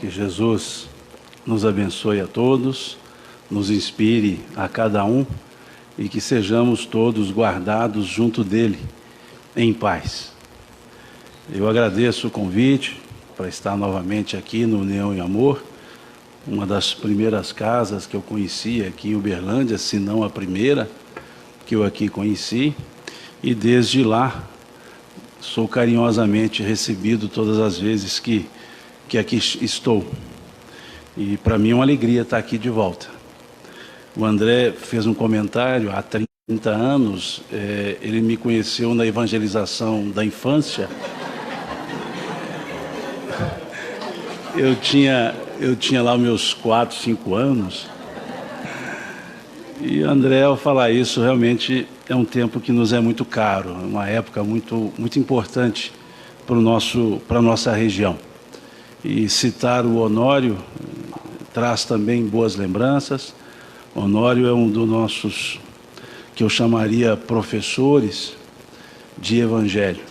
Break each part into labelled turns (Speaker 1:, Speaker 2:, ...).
Speaker 1: Que Jesus nos abençoe a todos, nos inspire a cada um e que sejamos todos guardados junto dele, em paz. Eu agradeço o convite para estar novamente aqui no União e Amor, uma das primeiras casas que eu conheci aqui em Uberlândia, se não a primeira que eu aqui conheci, e desde lá sou carinhosamente recebido todas as vezes que aqui estou. E para mim é uma alegria estar aqui de volta. O André fez um comentário, há 30 anos, ele me conheceu na evangelização da infância. Eu tinha lá meus 4, 5 anos. E André, ao falar isso, realmente é um tempo que nos é muito caro, uma época muito, muito importante para a nossa região. E citar o Honório traz também boas lembranças. Honório é um dos nossos, que eu chamaria professores de Evangelho,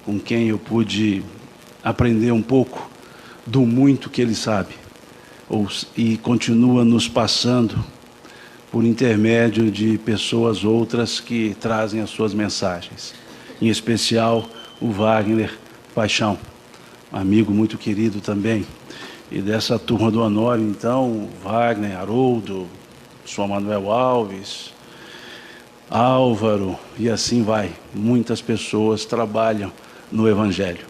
Speaker 1: com quem eu pude aprender um pouco do muito que ele sabe, e continua nos passando por intermédio de pessoas outras que trazem as suas mensagens, em especial o Wagner Paixão, amigo muito querido também, e dessa turma do Honório, então, Wagner, Haroldo, São Manuel Alves, Álvaro, e assim vai. Muitas pessoas trabalham no Evangelho.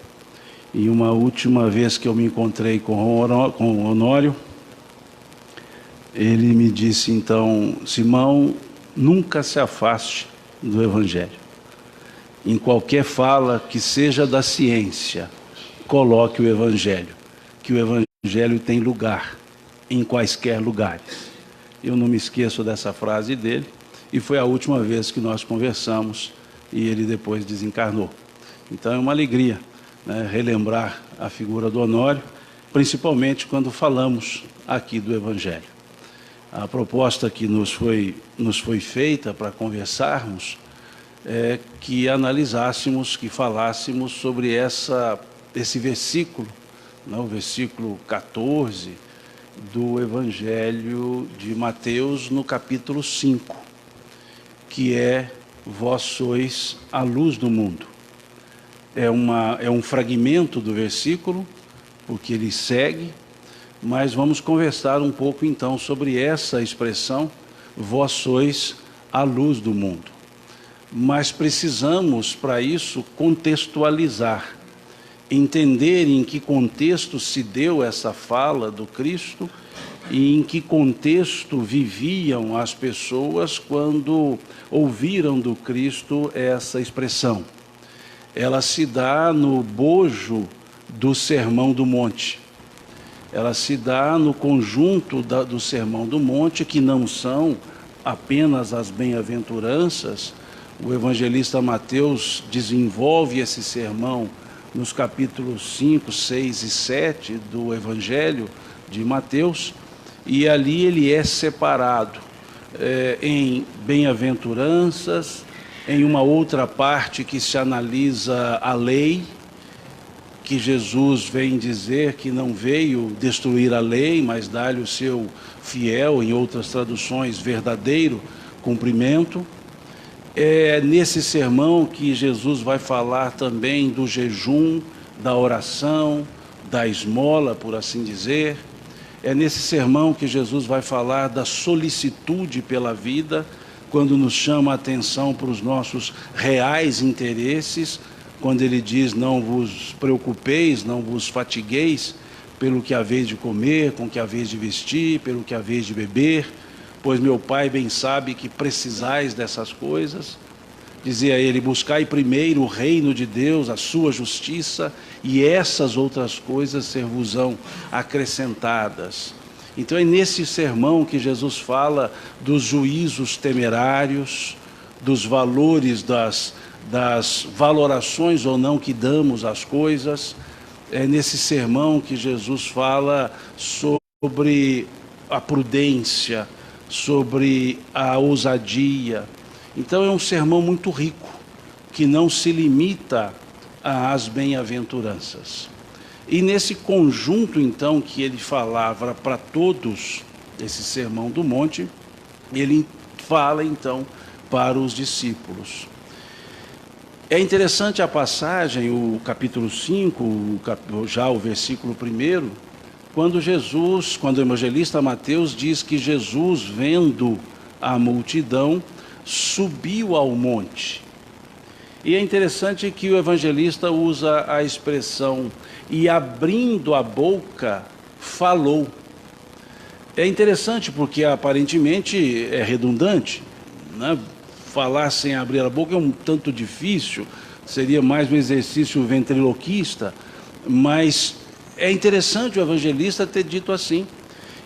Speaker 1: E uma última vez que eu me encontrei com o Honório, ele me disse, então, Simão, nunca se afaste do Evangelho. Em qualquer fala que seja da ciência, coloque o Evangelho, que o Evangelho tem lugar, em quaisquer lugares. Eu não me esqueço dessa frase dele, e foi a última vez que nós conversamos, e ele depois desencarnou. Então é uma alegria, né, relembrar a figura do Honório, principalmente quando falamos aqui do Evangelho. A proposta que nos foi feita para conversarmos é que analisássemos, que falássemos sobre esse versículo, né, o versículo 14 do Evangelho de Mateus, no capítulo 5, que é: vós sois a luz do mundo. É um fragmento do versículo, porque ele segue, mas vamos conversar um pouco então sobre essa expressão, vós sois a luz do mundo. Mas precisamos, para isso, contextualizar, entender em que contexto se deu essa fala do Cristo e em que contexto viviam as pessoas quando ouviram do Cristo essa expressão. Ela se dá no bojo do Sermão do Monte. Ela se dá no conjunto do Sermão do Monte, que não são apenas as bem-aventuranças. O evangelista Mateus desenvolve esse sermão nos capítulos 5, 6 e 7 do Evangelho de Mateus, e ali ele é separado em bem-aventuranças, em uma outra parte que se analisa a lei, que Jesus vem dizer que não veio destruir a lei, mas dar-lhe o seu fiel, em outras traduções, verdadeiro cumprimento. É nesse sermão que Jesus vai falar também do jejum, da oração, da esmola, por assim dizer. É nesse sermão que Jesus vai falar da solicitude pela vida, quando nos chama a atenção para os nossos reais interesses, quando ele diz: não vos preocupeis, não vos fatigueis pelo que haveis de comer, com o que haveis de vestir, pelo que haveis de beber, pois meu Pai bem sabe que precisais dessas coisas. Dizia ele: buscai primeiro o reino de Deus, a sua justiça, e essas outras coisas ser-vos-ão acrescentadas. Então é nesse sermão que Jesus fala dos juízos temerários, dos valores, das valorações ou não que damos às coisas. É nesse sermão que Jesus fala sobre a prudência, sobre a ousadia. Então é um sermão muito rico, que não se limita às bem-aventuranças. E nesse conjunto, então, que ele falava para todos, esse Sermão do Monte, ele fala, então, para os discípulos. É interessante a passagem, o capítulo 5, já o versículo 1, quando o evangelista Mateus diz que Jesus, vendo a multidão, subiu ao monte. E é interessante que o evangelista usa a expressão, e abrindo a boca, falou. É interessante porque aparentemente é redundante, né? Falar sem abrir a boca é um tanto difícil, seria mais um exercício ventriloquista, mas é interessante o evangelista ter dito assim.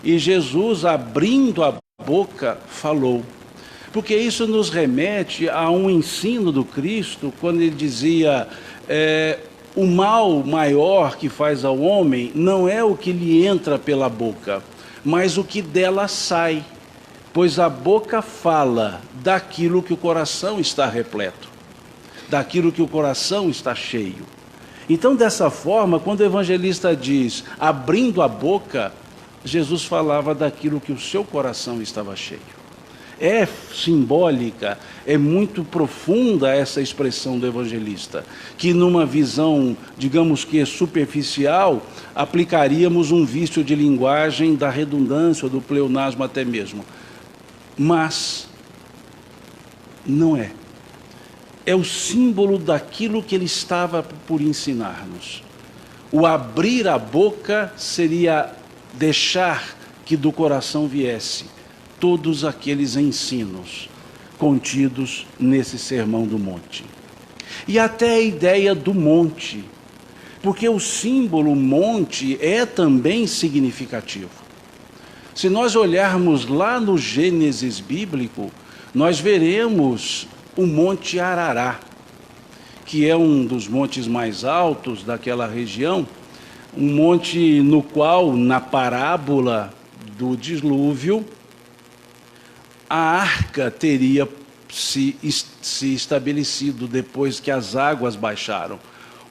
Speaker 1: E Jesus, abrindo a boca, falou. Porque isso nos remete a um ensino do Cristo, quando ele dizia, o mal maior que faz ao homem não é o que lhe entra pela boca, mas o que dela sai. Pois a boca fala daquilo que o coração está repleto, daquilo que o coração está cheio. Então, dessa forma, quando o evangelista diz, abrindo a boca, Jesus falava daquilo que o seu coração estava cheio. É simbólica, é muito profunda essa expressão do evangelista, que numa visão, digamos que superficial, aplicaríamos um vício de linguagem da redundância, do pleonasmo até mesmo. Mas não é. É o símbolo daquilo que ele estava por ensinar-nos. O abrir a boca seria deixar que do coração viesse todos aqueles ensinos contidos nesse Sermão do Monte. E até a ideia do monte, porque o símbolo monte é também significativo. Se nós olharmos lá no Gênesis bíblico, nós veremos o Monte Arará, que é um dos montes mais altos daquela região, um monte no qual, na parábola do dilúvio, a arca teria se estabelecido depois que as águas baixaram.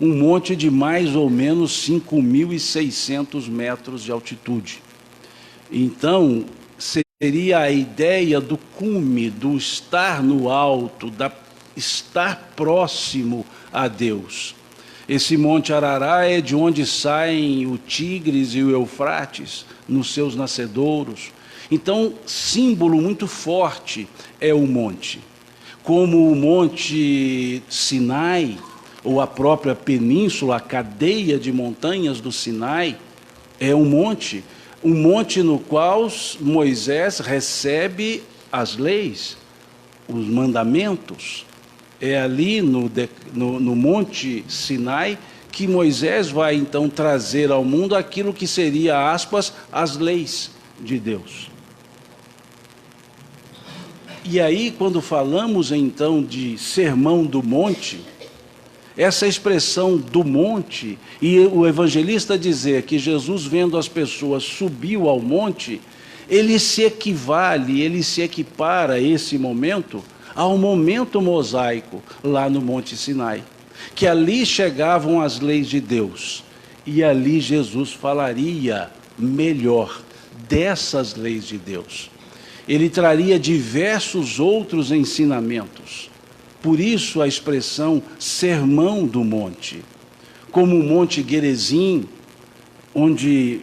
Speaker 1: Um monte de mais ou menos 5.600 metros de altitude. Então, seria a ideia do cume, do estar no alto, estar próximo a Deus. Esse Monte Arará é de onde saem o Tigres e o Eufrates, nos seus nascedouros. Então, símbolo muito forte é o monte. Como o Monte Sinai, ou a própria península, a cadeia de montanhas do Sinai, é um monte no qual Moisés recebe as leis, os mandamentos. É ali no Monte Sinai que Moisés vai então trazer ao mundo aquilo que seria, aspas, as leis de Deus. E aí, quando falamos então de Sermão do Monte, essa expressão do monte, e o evangelista dizer que Jesus, vendo as pessoas, subiu ao monte, ele se equipara esse momento ao momento mosaico lá no Monte Sinai, que ali chegavam as leis de Deus, e ali Jesus falaria melhor dessas leis de Deus. Ele traria diversos outros ensinamentos. Por isso a expressão Sermão do Monte, como o Monte Gerizim, onde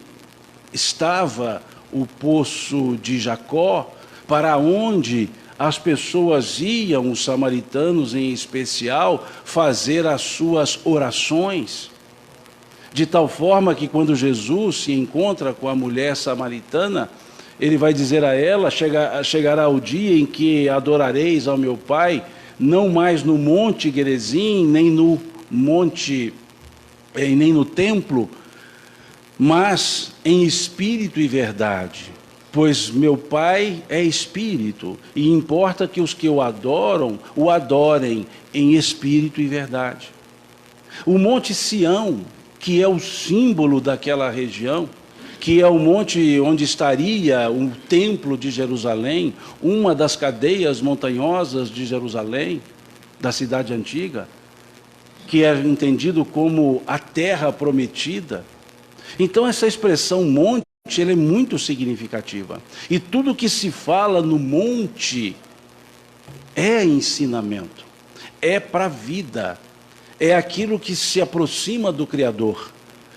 Speaker 1: estava o poço de Jacó, para onde as pessoas iam, os samaritanos em especial, fazer as suas orações, de tal forma que quando Jesus se encontra com a mulher samaritana, ele vai dizer a ela, chegará o dia em que adorareis ao meu Pai, não mais no Monte Gerizim, nem no monte, nem no templo, mas em espírito e verdade. Pois meu Pai é espírito, e importa que os que o adoram, o adorem em espírito e verdade. O Monte Sião, que é o símbolo daquela região, que é o monte onde estaria o Templo de Jerusalém, uma das cadeias montanhosas de Jerusalém, da cidade antiga, que é entendido como a terra prometida, Então essa expressão monte, ela é muito significativa. E tudo que se fala no monte é ensinamento, é para a vida, é aquilo que se aproxima do Criador.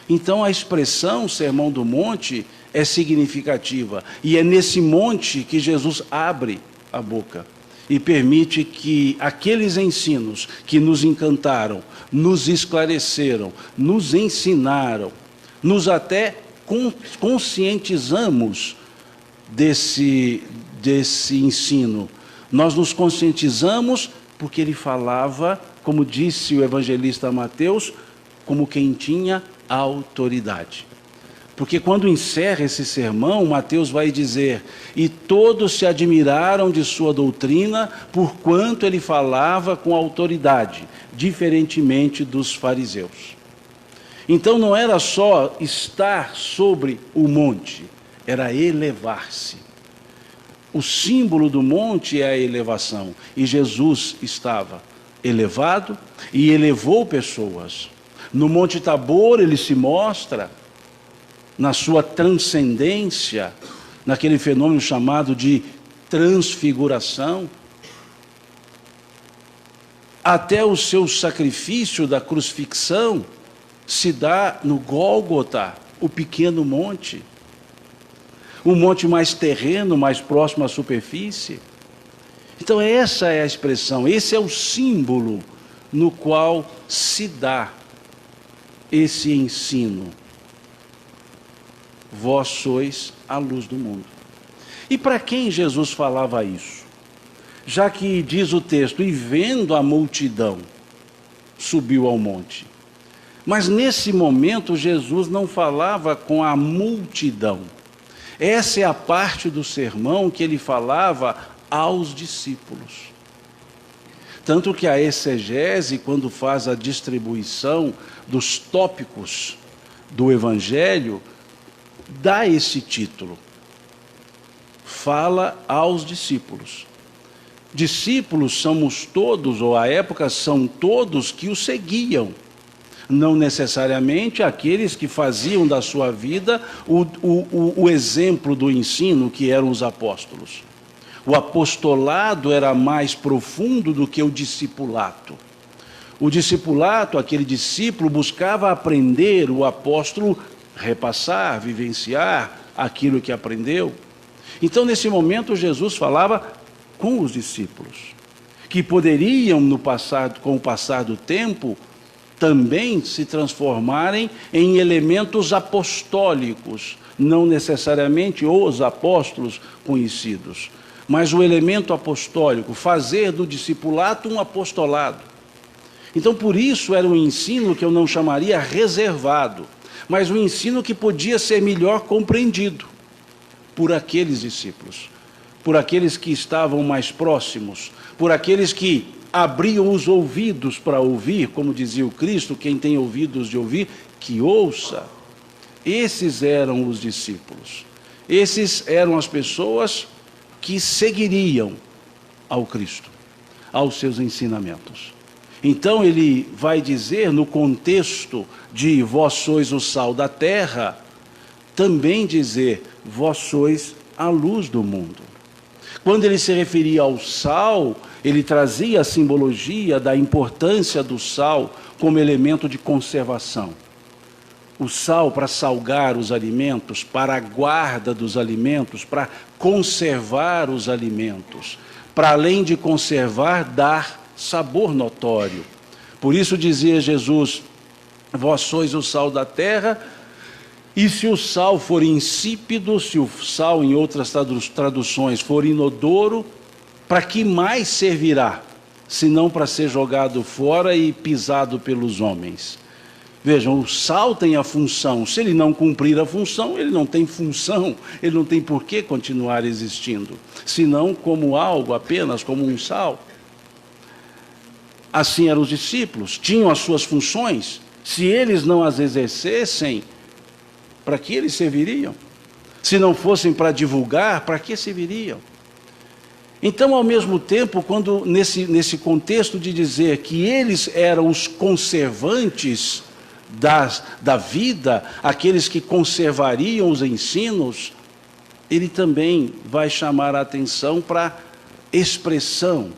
Speaker 1: Então a expressão Sermão do Monte é significativa. E é nesse monte que Jesus abre a boca e permite que aqueles ensinos que nos encantaram, nos esclareceram, nos ensinaram, nos até conscientizamos desse ensino. Nós nos conscientizamos porque ele falava, como disse o evangelista Mateus, como quem tinha autoridade. Porque quando encerra esse sermão, Mateus vai dizer: e todos se admiraram de sua doutrina, porquanto ele falava com autoridade, diferentemente dos fariseus. Então não era só estar sobre o monte, era elevar-se. O símbolo do monte é a elevação, e Jesus estava elevado e elevou pessoas. No Monte Tabor ele se mostra na sua transcendência, naquele fenômeno chamado de transfiguração, até o seu sacrifício da crucifixão se dá no Gólgota, o pequeno monte, o monte mais terreno, mais próximo à superfície. Então essa é a expressão, esse é o símbolo no qual se dá esse ensino. Vós sois a luz do mundo. E para quem Jesus falava isso? Já que diz o texto, e vendo a multidão, subiu ao monte. Mas nesse momento Jesus não falava com a multidão. Essa é a parte do sermão que ele falava aos discípulos. Tanto que a exegese, quando faz a distribuição dos tópicos do Evangelho, dá esse título. Fala aos discípulos. Discípulos somos todos, ou à época são todos que o seguiam. Não necessariamente aqueles que faziam da sua vida o exemplo do ensino, que eram os apóstolos. O apostolado era mais profundo do que o discipulato. O discipulato, aquele discípulo, buscava aprender, o apóstolo repassar, vivenciar aquilo que aprendeu. Então, nesse momento, Jesus falava com os discípulos, que poderiam, com o passar do tempo, também se transformarem em elementos apostólicos, não necessariamente os apóstolos conhecidos, mas o elemento apostólico, fazer do discipulato um apostolado. Então, por isso, era um ensino que eu não chamaria reservado, mas um ensino que podia ser melhor compreendido por aqueles discípulos, por aqueles que estavam mais próximos, por aqueles que abriam os ouvidos para ouvir, como dizia o Cristo, quem tem ouvidos de ouvir, que ouça. Esses eram os discípulos, esses eram as pessoas que seguiriam ao Cristo, aos seus ensinamentos. Então ele vai dizer, no contexto de vós sois o sal da terra, também dizer, vós sois a luz do mundo. Quando ele se referia ao sal, ele trazia a simbologia da importância do sal como elemento de conservação. O sal para salgar os alimentos, para a guarda dos alimentos, para conservar os alimentos, para além de conservar, dar sabor notório. Por isso dizia Jesus, vós sois o sal da terra, e se o sal for insípido, se o sal em outras traduções for inodoro, para que mais servirá, senão para ser jogado fora e pisado pelos homens? Vejam, o sal tem a função, se ele não cumprir a função, ele não tem função, ele não tem por que continuar existindo, senão como algo, apenas como um sal. Assim eram os discípulos, tinham as suas funções, se eles não as exercessem, para que eles serviriam? Se não fossem para divulgar, para que serviriam? Então, ao mesmo tempo, quando nesse contexto de dizer que eles eram os conservantes da vida, aqueles que conservariam os ensinos, ele também vai chamar a atenção para a expressão,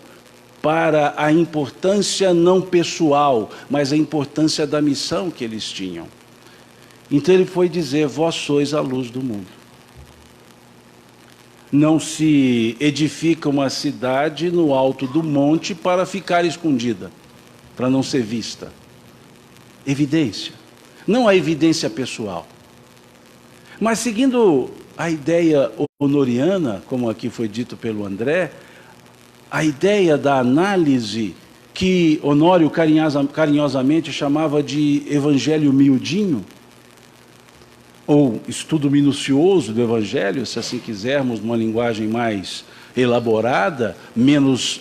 Speaker 1: para a importância não pessoal, mas a importância da missão que eles tinham. Então ele foi dizer: vós sois a luz do mundo. Não se edifica uma cidade no alto do monte para ficar escondida, para não ser vista. Evidência. Não a evidência pessoal. Mas seguindo a ideia honoriana, como aqui foi dito pelo André, a ideia da análise que Honório carinhosamente chamava de evangelho miudinho, ou estudo minucioso do Evangelho, se assim quisermos, numa linguagem mais elaborada, menos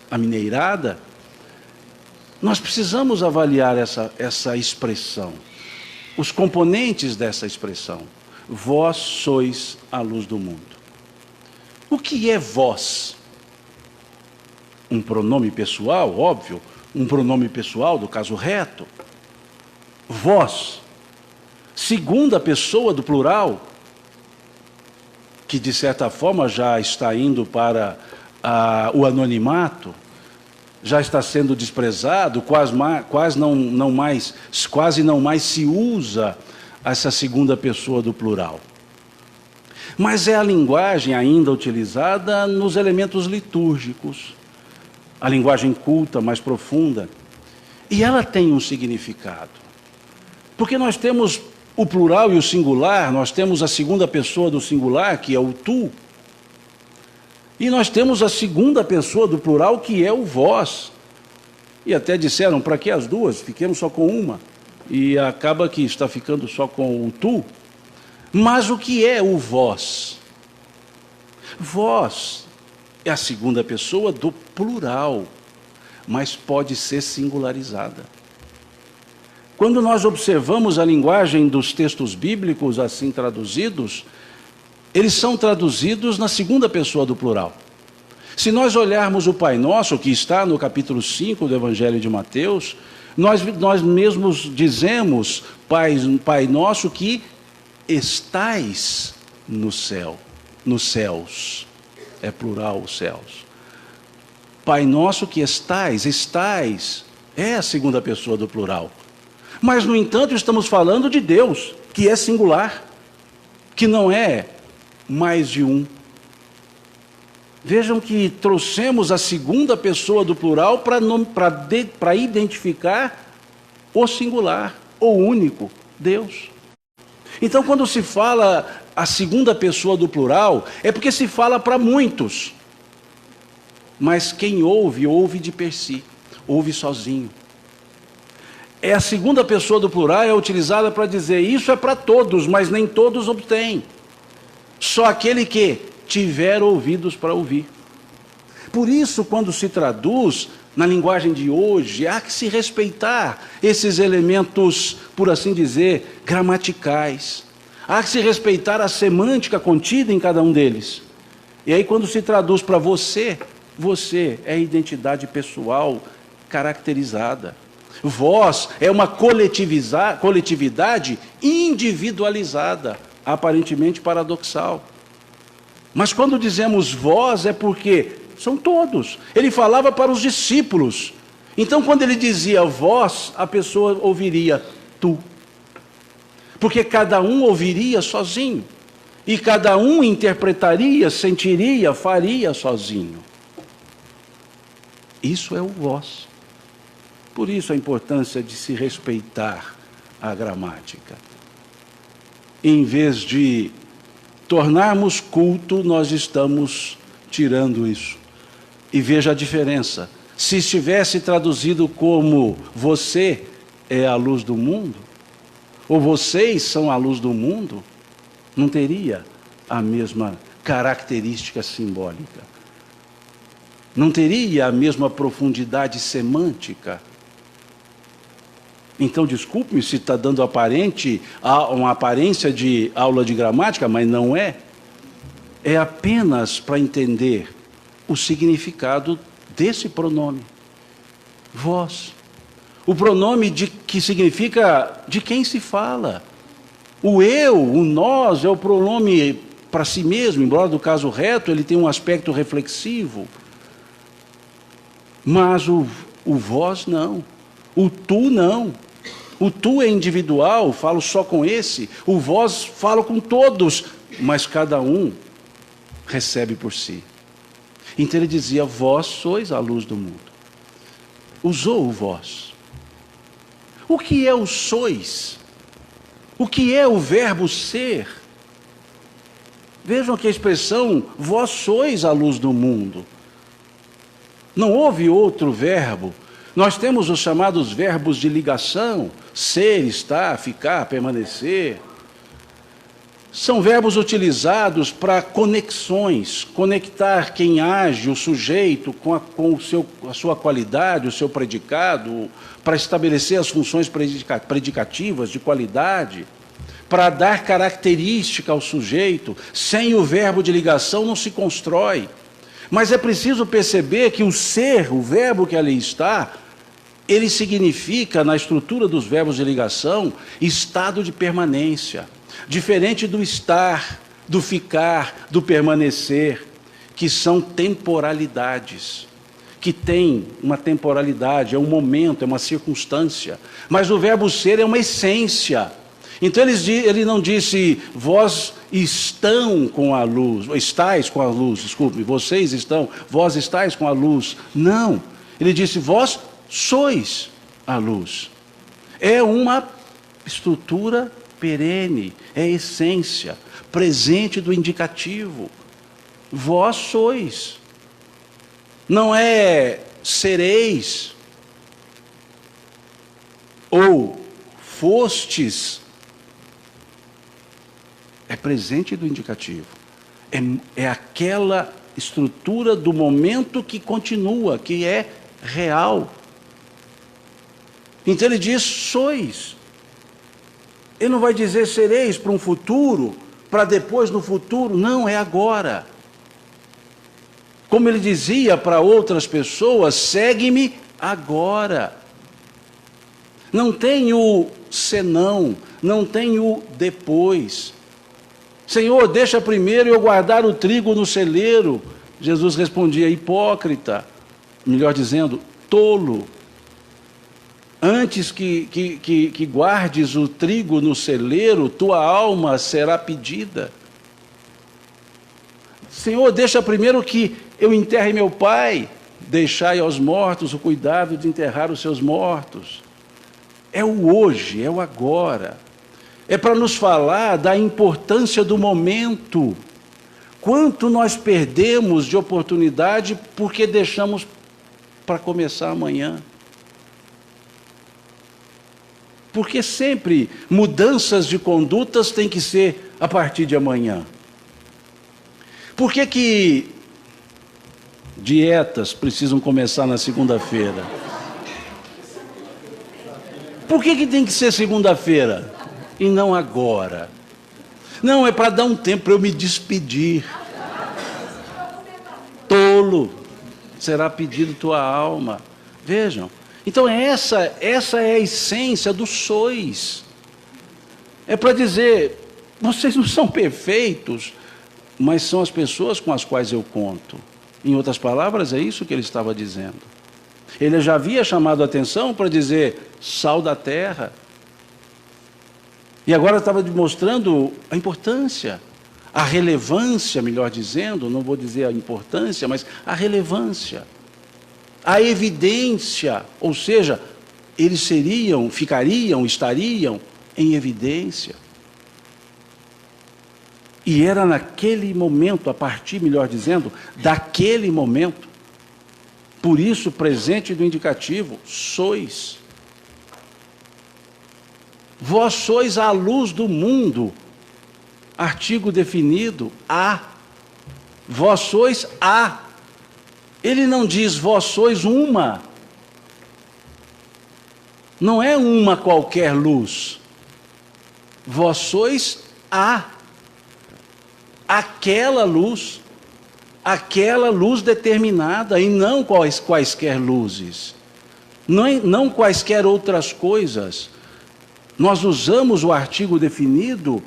Speaker 1: amineirada, nós precisamos avaliar essa expressão, os componentes dessa expressão. Vós sois a luz do mundo. O que é vós? Um pronome pessoal, óbvio, um pronome pessoal do caso reto. Vós. Segunda pessoa do plural, que de certa forma já está indo para o anonimato, já está sendo desprezado, quase não mais se usa essa segunda pessoa do plural. Mas é a linguagem ainda utilizada nos elementos litúrgicos, a linguagem culta, mais profunda, e ela tem um significado, porque nós temos o plural e o singular, nós temos a segunda pessoa do singular, que é o tu, e nós temos a segunda pessoa do plural, que é o vós. E até disseram: para que as duas? Fiquemos só com uma. E acaba que está ficando só com o tu. Mas o que é o vós? Vós é a segunda pessoa do plural, mas pode ser singularizada. Quando nós observamos a linguagem dos textos bíblicos assim traduzidos, eles são traduzidos na segunda pessoa do plural. Se nós olharmos o Pai Nosso, que está no capítulo 5 do Evangelho de Mateus, nós mesmos dizemos: Pai Nosso que estais no céu, nos céus. É plural os céus. Pai Nosso que estais é a segunda pessoa do plural. Mas, no entanto, estamos falando de Deus, que é singular, que não é mais de um. Vejam que trouxemos a segunda pessoa do plural para identificar o singular, o único, Deus. Então, quando se fala a segunda pessoa do plural, é porque se fala para muitos. Mas quem ouve, ouve de per si, ouve sozinho. É a segunda pessoa do plural, é utilizada para dizer: isso é para todos, mas nem todos obtêm. Só aquele que tiver ouvidos para ouvir. Por isso, quando se traduz na linguagem de hoje, há que se respeitar esses elementos, por assim dizer, gramaticais. Há que se respeitar a semântica contida em cada um deles. E aí, quando se traduz para você, você é a identidade pessoal caracterizada. Vós é uma coletividade individualizada, aparentemente paradoxal. Mas quando dizemos vós, é porque são todos. Ele falava para os discípulos. Então, quando ele dizia vós, a pessoa ouviria tu. Porque cada um ouviria sozinho. E cada um interpretaria, sentiria, faria sozinho. Isso é o vós. Por isso a importância de se respeitar a gramática. Em vez de tornarmos culto, nós estamos tirando isso. E veja a diferença. Se estivesse traduzido como você é a luz do mundo, ou vocês são a luz do mundo, não teria a mesma característica simbólica. Não teria a mesma profundidade semântica. Então, desculpe-me se está dando uma aparência de aula de gramática, mas não é. É apenas para entender o significado desse pronome. Vós. O pronome que significa de quem se fala. O eu, o nós, é o pronome para si mesmo, embora do caso reto ele tenha um aspecto reflexivo. Mas o vós não. O tu não. O tu é individual, falo só com esse. O vós, falo com todos, mas cada um recebe por si. Então ele dizia, vós sois a luz do mundo. Usou o vós. O que é o sois? O que é o verbo ser? Vejam que a expressão, vós sois a luz do mundo. Não houve outro verbo. Nós temos os chamados verbos de ligação, ser, estar, ficar, permanecer. São verbos utilizados para conexões, conectar quem age, o sujeito, com a sua qualidade, o seu predicado, para estabelecer as funções predicativas de qualidade, para dar característica ao sujeito. Sem o verbo de ligação não se constrói. Mas é preciso perceber que o ser, o verbo que ali está, ele significa, na estrutura dos verbos de ligação, estado de permanência. Diferente do estar, do ficar, do permanecer, que são temporalidades, que tem uma temporalidade, é um momento, é uma circunstância. Mas o verbo ser é uma essência. Então ele não disse, vós estão com a luz, estáis com a luz, desculpe, vocês estão, vós estáis com a luz. Não, ele disse, vós sois a luz. É uma estrutura perene, é essência, presente do indicativo. Vós sois. Não é sereis, ou fostes. É presente do indicativo. É aquela estrutura do momento que continua, que é real. Então ele diz, sois. Ele não vai dizer sereis para um futuro, para depois no futuro. Não, é agora. Como ele dizia para outras pessoas, segue-me agora. Não tem o senão, não tem o depois. Senhor, deixa primeiro eu guardar o trigo no celeiro. Jesus respondia, hipócrita, melhor dizendo, tolo. Antes que guardes o trigo no celeiro, tua alma será pedida. Senhor, deixa primeiro que eu enterre meu pai. Deixai aos mortos o cuidado de enterrar os seus mortos. É o hoje, é o agora. É para nos falar da importância do momento. Quanto nós perdemos de oportunidade porque deixamos para começar amanhã. Porque sempre mudanças de condutas têm que ser a partir de amanhã. Por que dietas precisam começar na segunda-feira? Por que tem que ser segunda-feira e não agora? Não, é para dar um tempo para eu me despedir. Tolo, será pedido tua alma. Vejam. Então essa é a essência do sois. É para dizer, vocês não são perfeitos, mas são as pessoas com as quais eu conto. Em outras palavras, é isso que ele estava dizendo. Ele já havia chamado a atenção para dizer, sal da terra. E agora estava demonstrando a importância, a relevância, melhor dizendo, não vou dizer a importância, mas a relevância. A evidência, ou seja, eles estariam em evidência. E era naquele momento, a partir, melhor dizendo, daquele momento. Por isso, presente do indicativo, sois. Vós sois a luz do mundo. Artigo definido, a. Vós sois a. Ele não diz, vós sois uma. Não é uma qualquer luz. Vós sois a. Aquela luz determinada, e não quaisquer luzes. não quaisquer outras coisas. Nós usamos o artigo definido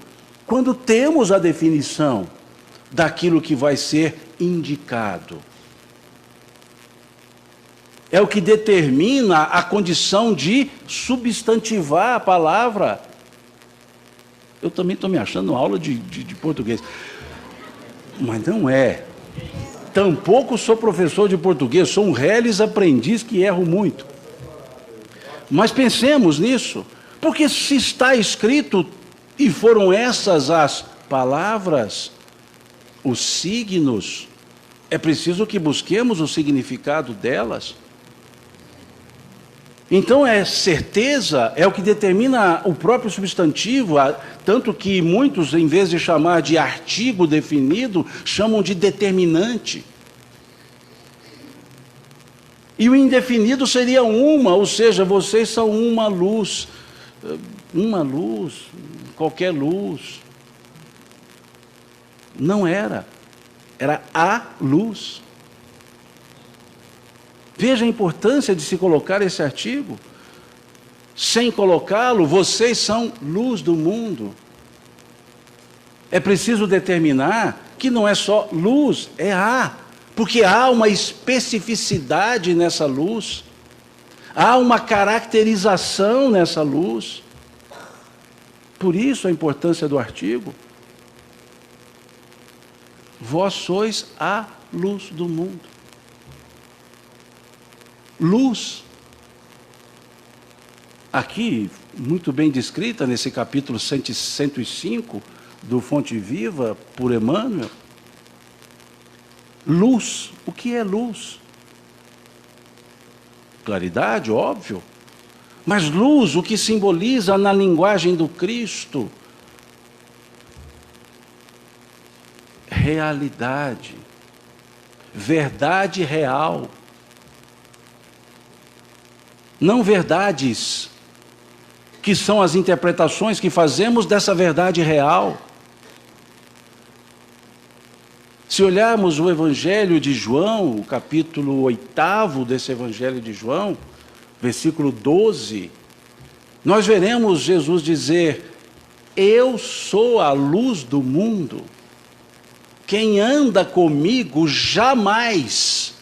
Speaker 1: quando temos a definição daquilo que vai ser indicado. É o que determina a condição de substantivar a palavra. Eu também estou me achando aula de português. Mas não é. Tampouco sou professor de português, sou um reles aprendiz que erro muito. Mas pensemos nisso, porque se está escrito, e foram essas as palavras, os signos, é preciso que busquemos o significado delas. Então é certeza, é o que determina o próprio substantivo, tanto que muitos, em vez de chamar de artigo definido, chamam de determinante. E o indefinido seria uma, ou seja, vocês são uma luz, qualquer luz. Não era a luz. Veja a importância de se colocar esse artigo. Sem colocá-lo, vocês são luz do mundo. É preciso determinar que não é só luz, é porque há uma especificidade nessa luz, há uma caracterização nessa luz. Por isso a importância do artigo. Vós sois a luz do mundo. Luz, aqui, muito bem descrita nesse capítulo 105 do Fonte Viva, por Emmanuel. Luz, o que é luz? Claridade, óbvio. Mas luz, o que simboliza na linguagem do Cristo? Realidade, verdade real. Não verdades, que são as interpretações que fazemos dessa verdade real. Se olharmos o Evangelho de João, o capítulo 8 desse Evangelho de João, versículo 12, nós veremos Jesus dizer: eu sou a luz do mundo, quem anda comigo jamais...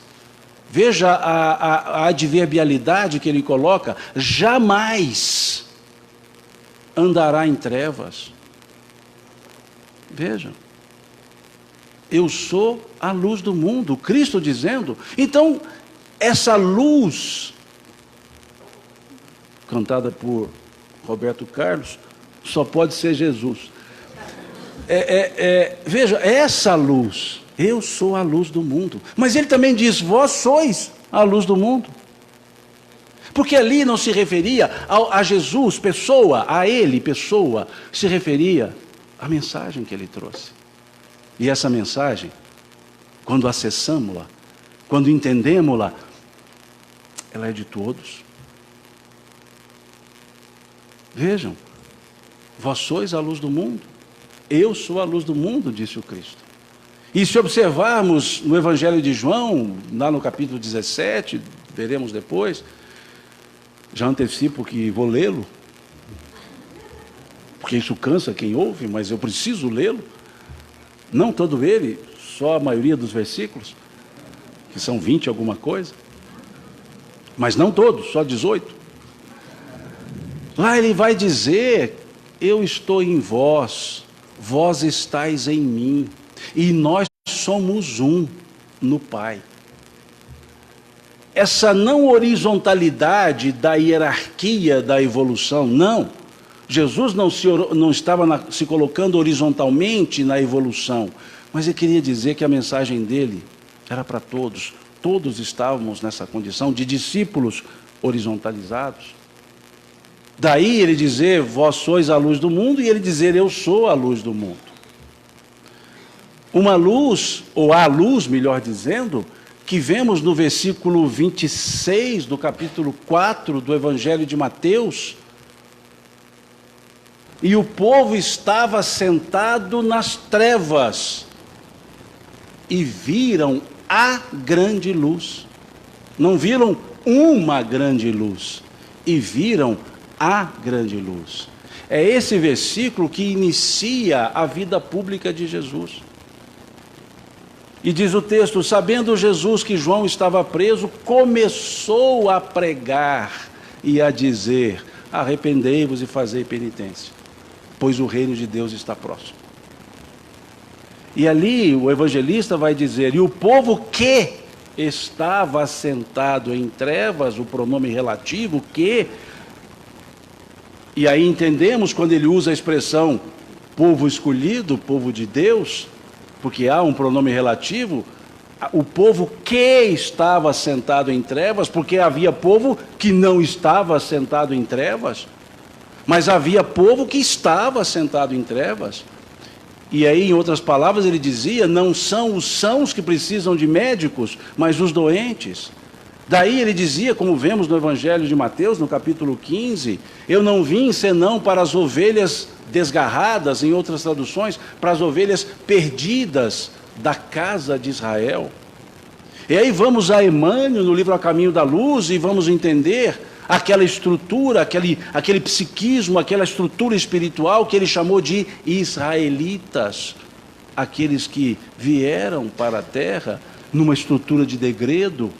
Speaker 1: Veja a adverbialidade que ele coloca: jamais andará em trevas. Vejam, eu sou a luz do mundo, Cristo dizendo. Então, essa luz, cantada por Roberto Carlos, só pode ser Jesus. Veja, essa luz... Eu sou a luz do mundo. Mas ele também diz: vós sois a luz do mundo. Porque ali não se referia a Jesus, pessoa, a ele, pessoa. Se referia à mensagem que ele trouxe. E essa mensagem, quando acessamos-la, quando entendemos-la, ela é de todos. Vejam, vós sois a luz do mundo. Eu sou a luz do mundo, disse o Cristo. E se observarmos no Evangelho de João, lá no capítulo 17, veremos depois, já antecipo que vou lê-lo, porque isso cansa quem ouve, mas eu preciso lê-lo, não todo ele, só a maioria dos versículos, que são 20 alguma coisa, mas não todos, só 18. Lá ele vai dizer: eu estou em vós, vós estáis em mim, e nós somos um no Pai. Essa não horizontalidade da hierarquia da evolução, não. Jesus não estava se colocando horizontalmente na evolução, mas ele queria dizer que a mensagem dele era para todos. Todos estávamos nessa condição de discípulos horizontalizados. Daí ele dizer: vós sois a luz do mundo, e ele dizer: eu sou a luz do mundo. Uma luz, ou a luz, melhor dizendo, que vemos no versículo 26 do capítulo 4 do Evangelho de Mateus. E o povo estava sentado nas trevas, e viram a grande luz. Não viram uma grande luz e viram a grande luz. É esse versículo que inicia a vida pública de Jesus. E diz o texto: sabendo Jesus que João estava preso, começou a pregar e a dizer: arrependei-vos e fazei penitência, pois o reino de Deus está próximo. E ali o evangelista vai dizer: e o povo que estava assentado em trevas, o pronome relativo que, e aí entendemos quando ele usa a expressão povo escolhido, povo de Deus, porque há um pronome relativo, o povo que estava assentado em trevas, porque havia povo que não estava assentado em trevas, mas havia povo que estava assentado em trevas. E aí, em outras palavras, ele dizia: não são os sãos que precisam de médicos, mas os doentes. Daí ele dizia, como vemos no Evangelho de Mateus, no capítulo 15, eu não vim senão para as ovelhas desgarradas, em outras traduções, para as ovelhas perdidas da casa de Israel. E aí vamos a Emmanuel, no livro A Caminho da Luz, e vamos entender aquela estrutura, aquele psiquismo, aquela estrutura espiritual que ele chamou de israelitas, aqueles que vieram para a terra numa estrutura de degredo,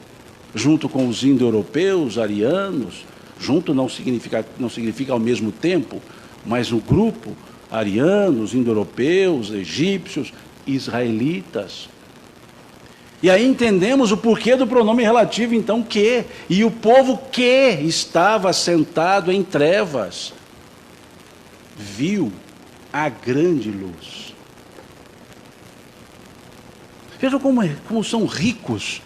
Speaker 1: junto com os indo-europeus, arianos. Junto não significa ao mesmo tempo, mas o grupo, arianos, indo-europeus, egípcios, israelitas. E aí entendemos o porquê do pronome relativo, então, que. E o povo que estava sentado em trevas viu a grande luz. Vejam como são ricos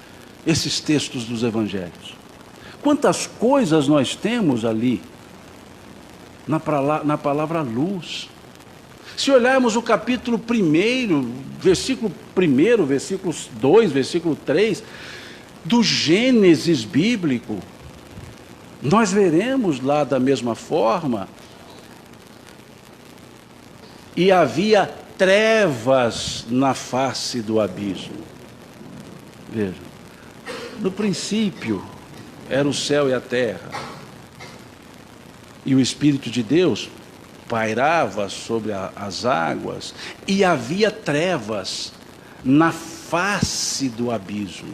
Speaker 1: esses textos dos evangelhos. Quantas coisas nós temos ali na palavra luz. Se olharmos o capítulo 1, versículo 1, versículo 2, versículo 3, do Gênesis bíblico, nós veremos lá da mesma forma: e havia trevas na face do abismo. Vejam, no princípio era o céu e a terra, e o Espírito de Deus pairava sobre as águas, e havia trevas na face do abismo.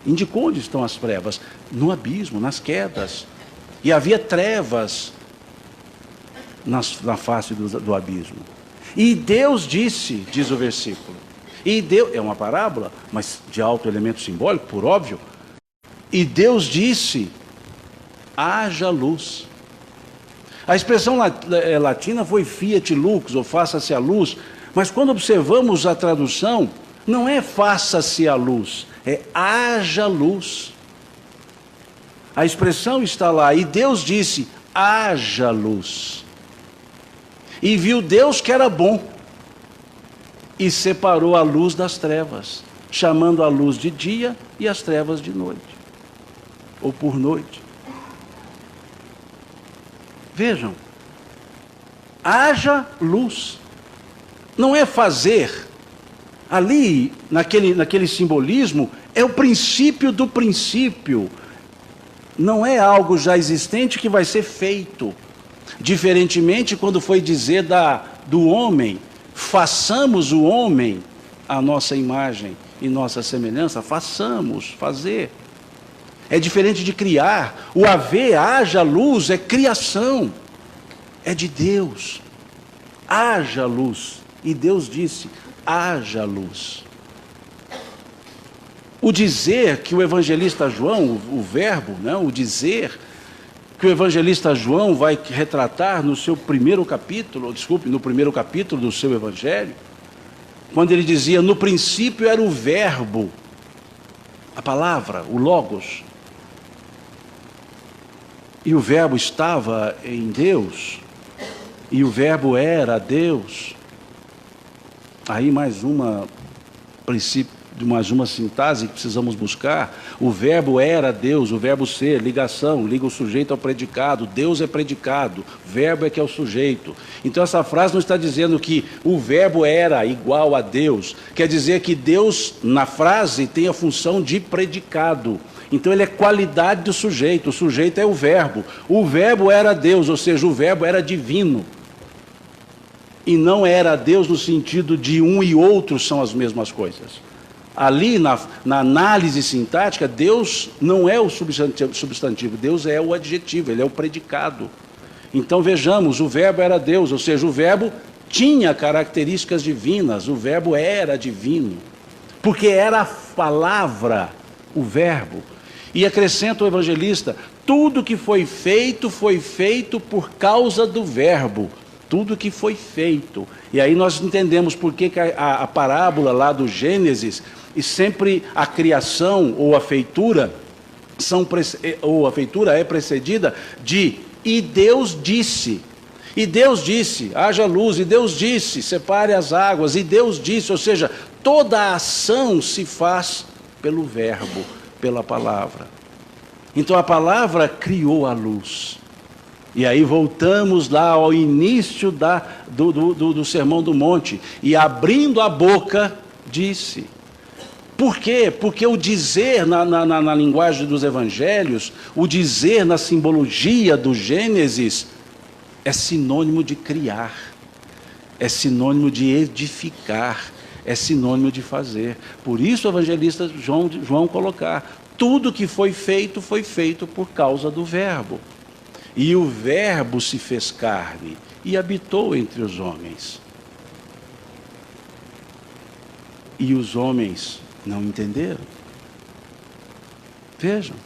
Speaker 1: Indicou onde estão as trevas? No abismo, nas quedas. E havia trevas na face do abismo. E Deus disse, diz o versículo, e Deus, é uma parábola, mas de alto elemento simbólico, por óbvio, e Deus disse: haja luz. A expressão latina foi fiat lux, ou faça-se a luz, mas quando observamos a tradução, não é faça-se a luz, é haja luz. A expressão está lá: e Deus disse: haja luz. E viu Deus que era bom, e separou a luz das trevas, chamando a luz de dia e as trevas de noite, ou por noite. Vejam, haja luz. Não é fazer. Ali, naquele simbolismo, é o princípio do princípio. Não é algo já existente que vai ser feito. Diferentemente quando foi dizer do homem: façamos o homem à nossa imagem e nossa semelhança. Fazer. É diferente de criar. O haver, haja luz, é criação. É de Deus. Haja luz. E Deus disse: haja luz. O dizer que o evangelista João, o verbo, né, o dizer que o evangelista João vai retratar no primeiro capítulo do seu evangelho, quando ele dizia: no princípio era o verbo, a palavra, o logos, e o verbo estava em Deus, e o verbo era Deus. Aí mais uma sintaxe que precisamos buscar. O verbo era Deus, o verbo ser, ligação, liga o sujeito ao predicado. Deus é predicado, verbo é que é o sujeito. Então essa frase não está dizendo que o verbo era igual a Deus. Quer dizer que Deus, na frase, tem a função de predicado. Então ele é qualidade do sujeito. O sujeito é o verbo era Deus, ou seja, o verbo era divino. E não era Deus no sentido de um e outro são as mesmas coisas. Ali, na análise sintática, Deus não é o substantivo, Deus é o adjetivo, ele é o predicado. Então vejamos, o verbo era Deus, ou seja, o verbo tinha características divinas, o verbo era divino, porque era a palavra, o verbo. E acrescenta o evangelista, tudo que foi feito por causa do verbo. Tudo que foi feito. E aí nós entendemos por que a parábola lá do Gênesis, e sempre a criação ou a feitura, é precedida de e Deus disse. E Deus disse, haja luz, e Deus disse, separe as águas, e Deus disse, ou seja, toda a ação se faz pelo verbo, pela palavra. Então a palavra criou a luz. E aí voltamos lá ao início do Sermão do Monte. E abrindo a boca, disse. Por quê? Porque o dizer na linguagem dos evangelhos, o dizer na simbologia do Gênesis, é sinônimo de criar, é sinônimo de edificar, é sinônimo de fazer. Por isso o evangelista João colocar, tudo que foi feito por causa do verbo. E o verbo se fez carne e habitou entre os homens. E os homens não entenderam. Vejam.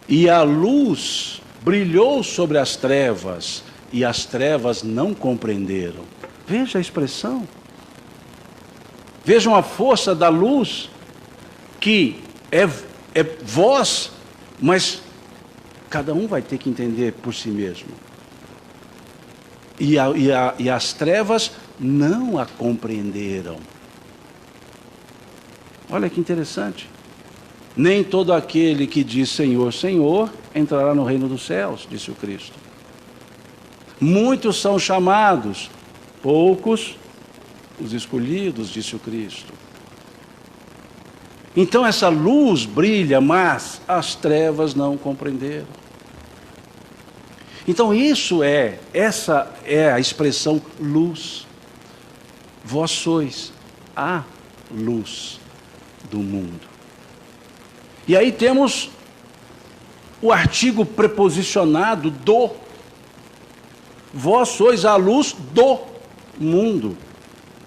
Speaker 1: E a luz brilhou sobre as trevas, e as trevas não compreenderam. Veja a expressão. Vejam a força da luz, que é voz, mas cada um vai ter que entender por si mesmo. E as trevas não a compreenderam. Olha que interessante. Nem todo aquele que diz Senhor, Senhor, entrará no reino dos céus, disse o Cristo. Muitos são chamados, poucos os escolhidos, disse o Cristo. Então essa luz brilha, mas as trevas não compreenderam. Então essa é a expressão luz. Vós sois a luz do mundo. E aí temos o artigo preposicionado do. Vós sois a luz do mundo.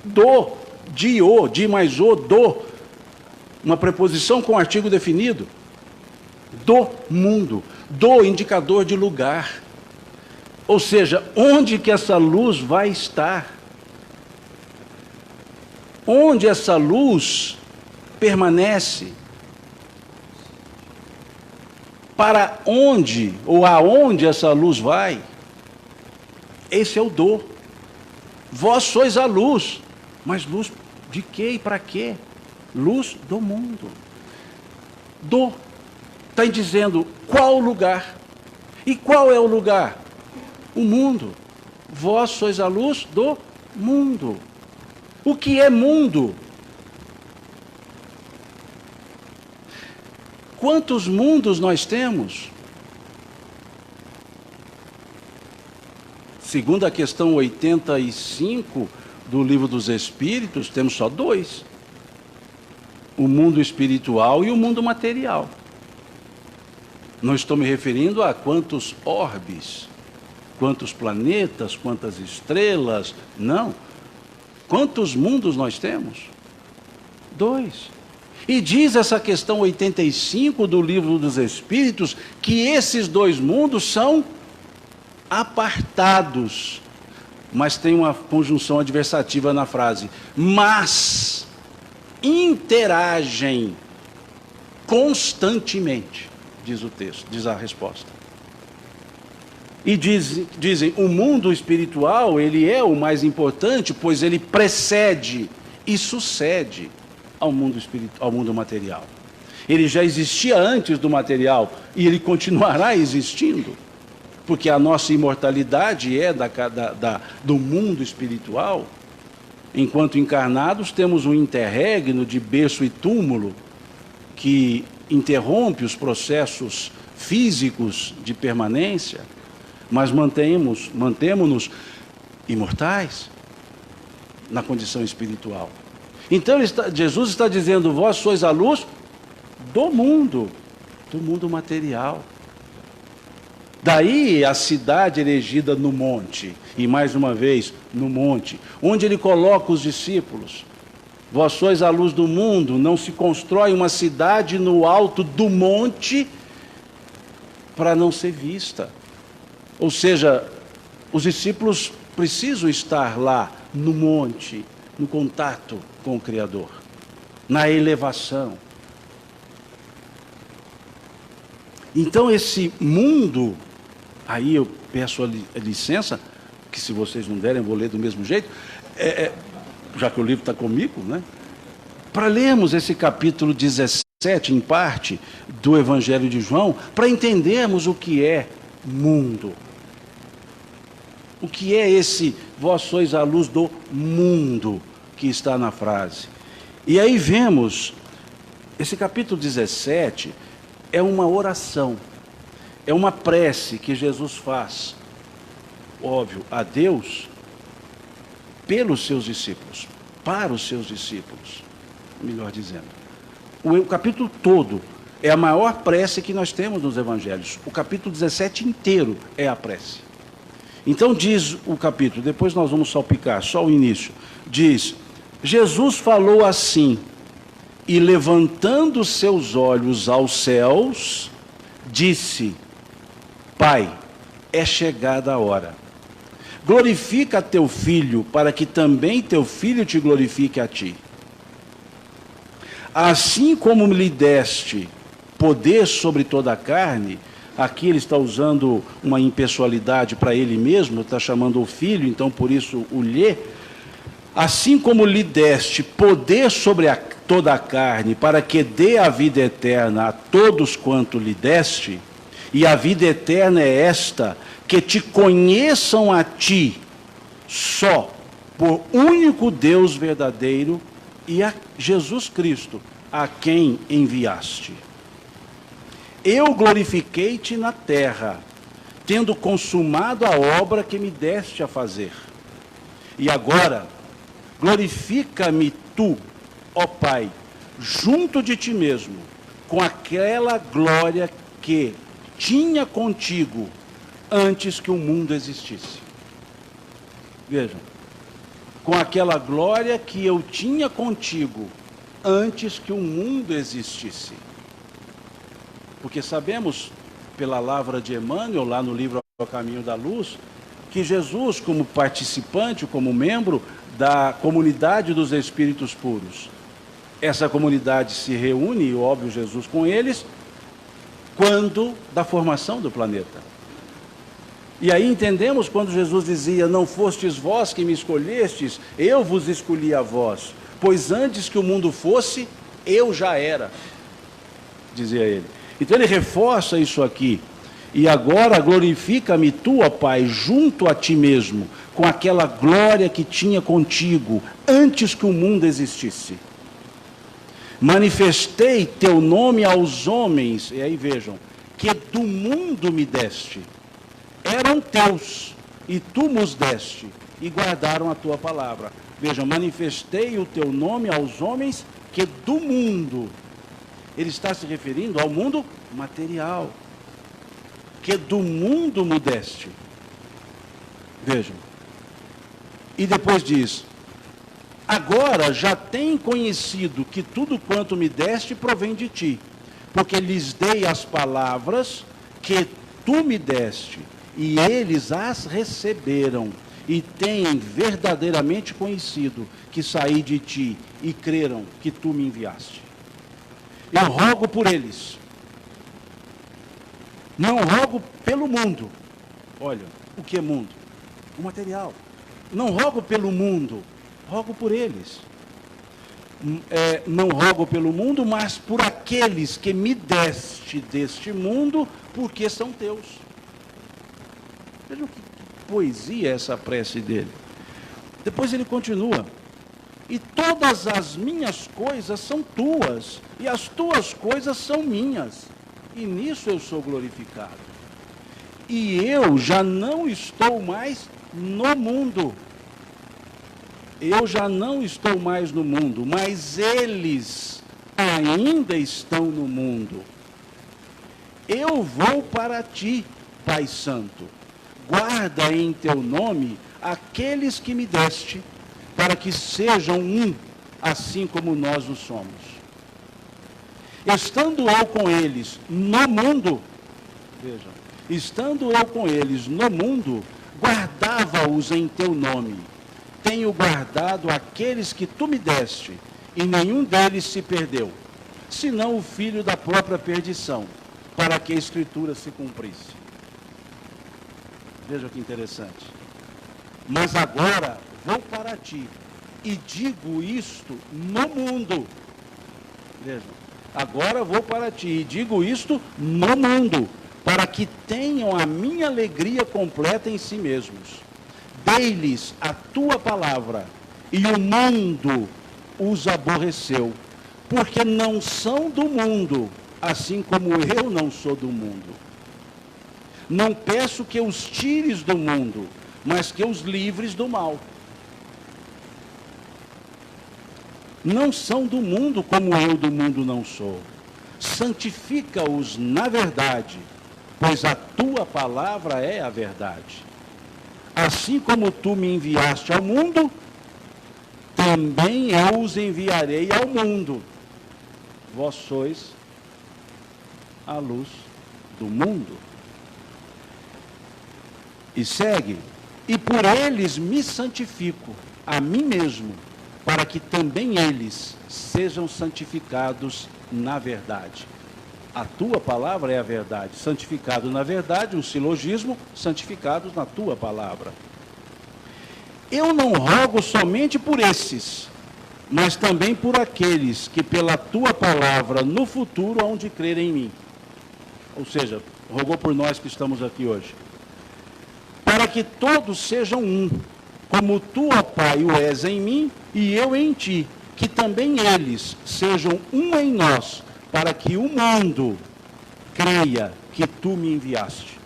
Speaker 1: Do, de mais o, do. Uma preposição com artigo definido. Do mundo. Do indicador de lugar. Ou seja, onde que essa luz vai estar? Onde essa luz permanece? Para onde ou aonde essa luz vai? Esse é o do. Vós sois a luz. Mas luz de quê e para quê? Luz do mundo. Do. Está dizendo qual o lugar. E qual é o lugar? O mundo. Vós sois a luz do mundo. O que é mundo? Quantos mundos nós temos? Segundo a questão 85 do Livro dos Espíritos, temos só 2. O mundo espiritual e o mundo material. Não estou me referindo a quantos orbes, quantos planetas, quantas estrelas, não. Quantos mundos nós temos? 2. E diz essa questão 85 do Livro dos Espíritos que esses 2 mundos são apartados. Mas tem uma conjunção adversativa na frase. Mas interagem constantemente, diz o texto, diz a resposta. E dizem, o mundo espiritual, ele é o mais importante, pois ele precede e sucede ao mundo material. Ele já existia antes do material e ele continuará existindo, porque a nossa imortalidade é do mundo espiritual. Enquanto encarnados, temos um interregno de berço e túmulo, que interrompe os processos físicos de permanência, mas mantemos-nos imortais na condição espiritual. Então Jesus está dizendo: vós sois a luz do mundo material. Daí a cidade erigida no monte, e mais uma vez, no monte, onde ele coloca os discípulos. Vós sois a luz do mundo. Não se constrói uma cidade no alto do monte para não ser vista. Ou seja, os discípulos precisam estar lá no monte, no contato com o Criador, na elevação. Então esse mundo, aí eu peço a licença, que se vocês não derem eu vou ler do mesmo jeito, já que o livro está comigo, né? Para lermos esse capítulo 17, em parte, do Evangelho de João, para entendermos o que é mundo. O que é esse vós sois a luz do mundo que está na frase. E aí vemos, esse capítulo 17 é uma oração, é uma prece que Jesus faz, óbvio, a Deus, pelos seus discípulos, para os seus discípulos, melhor dizendo. O capítulo todo é a maior prece que nós temos nos evangelhos. O capítulo 17 inteiro é a prece. Então diz o capítulo, depois nós vamos salpicar, só o início. Diz: Jesus falou assim, e levantando seus olhos aos céus, disse: Pai, é chegada a hora. Glorifica teu filho, para que também teu filho te glorifique a ti. Assim como lhe deste poder sobre toda a carne, aqui ele está usando uma impessoalidade para ele mesmo, está chamando o filho, então por isso o lhe. Assim como lhe deste poder sobre toda a carne, para que dê a vida eterna a todos quanto lhe deste, e a vida eterna é esta, que te conheçam a ti, só, por único Deus verdadeiro, e a Jesus Cristo, a quem enviaste. Eu glorifiquei-te na terra, tendo consumado a obra que me deste a fazer. E agora, glorifica-me tu, ó Pai, junto de ti mesmo, com aquela glória que tinha contigo antes que o mundo existisse. Vejam, com aquela glória que eu tinha contigo antes que o mundo existisse. Porque sabemos, pela palavra de Emmanuel, lá no livro O Caminho da Luz, que Jesus, como participante, como membro da comunidade dos Espíritos Puros, essa comunidade se reúne, e óbvio Jesus com eles, quando da formação do planeta. E aí entendemos quando Jesus dizia: não fostes vós que me escolhestes, eu vos escolhi a vós, pois antes que o mundo fosse, eu já era, dizia ele. Então ele reforça isso aqui. E agora glorifica-me tu, ó Pai, junto a ti mesmo, com aquela glória que tinha contigo antes que o mundo existisse. Manifestei teu nome aos homens, e aí vejam, que do mundo me deste. Eram teus, e tu nos deste, e guardaram a tua palavra. Vejam, manifestei o teu nome aos homens que do mundo. Ele está se referindo ao mundo material, que do mundo me deste. Vejam. E depois diz: agora já tem conhecido que tudo quanto me deste provém de ti, porque lhes dei as palavras que tu me deste, e eles as receberam, e têm verdadeiramente conhecido que saí de ti, e creram que tu me enviaste. Eu rogo por eles, não rogo pelo mundo. Olha, o que é mundo? O material. Não rogo pelo mundo, rogo por eles. Não rogo pelo mundo, mas por aqueles que me deste deste mundo, porque são teus. Vejam que poesia é essa prece dele. Depois ele continua: E todas as minhas coisas são tuas, e as tuas coisas são minhas, e nisso eu sou glorificado. E eu já não estou mais no mundo. Eu já não estou mais no mundo, mas eles ainda estão no mundo. Eu vou para ti, Pai Santo. Guarda em teu nome aqueles que me deste, para que sejam um, assim como nós o somos. Estando eu com eles no mundo, vejam, estando eu com eles no mundo, guardava-os em teu nome. Tenho guardado aqueles que tu me deste, e nenhum deles se perdeu, senão o filho da própria perdição, para que a Escritura se cumprisse. Veja que interessante. Mas agora vou para ti, e digo isto no mundo. Vejam, agora vou para ti, e digo isto no mundo, para que tenham a minha alegria completa em si mesmos. Dei-lhes a tua palavra, e o mundo os aborreceu, porque não são do mundo, assim como eu não sou do mundo. Não peço que os tires do mundo, mas que os livres do mal. Não são do mundo, como eu do mundo não sou. Santifica-os na verdade, pois a tua palavra é a verdade. Assim como tu me enviaste ao mundo, também eu os enviarei ao mundo. Vós sois a luz do mundo. E segue, e por eles me santifico, a mim mesmo, para que também eles sejam santificados na verdade. A tua palavra é a verdade. Santificado na verdade, um silogismo, santificados na tua palavra. Eu não rogo somente por esses, mas também por aqueles que pela tua palavra no futuro hão de crer em mim. Ou seja, rogou por nós que estamos aqui hoje. Para que todos sejam um, como tu, ó Pai, o és em mim e eu em ti, que também eles sejam um em nós, para que o mundo creia que tu me enviaste.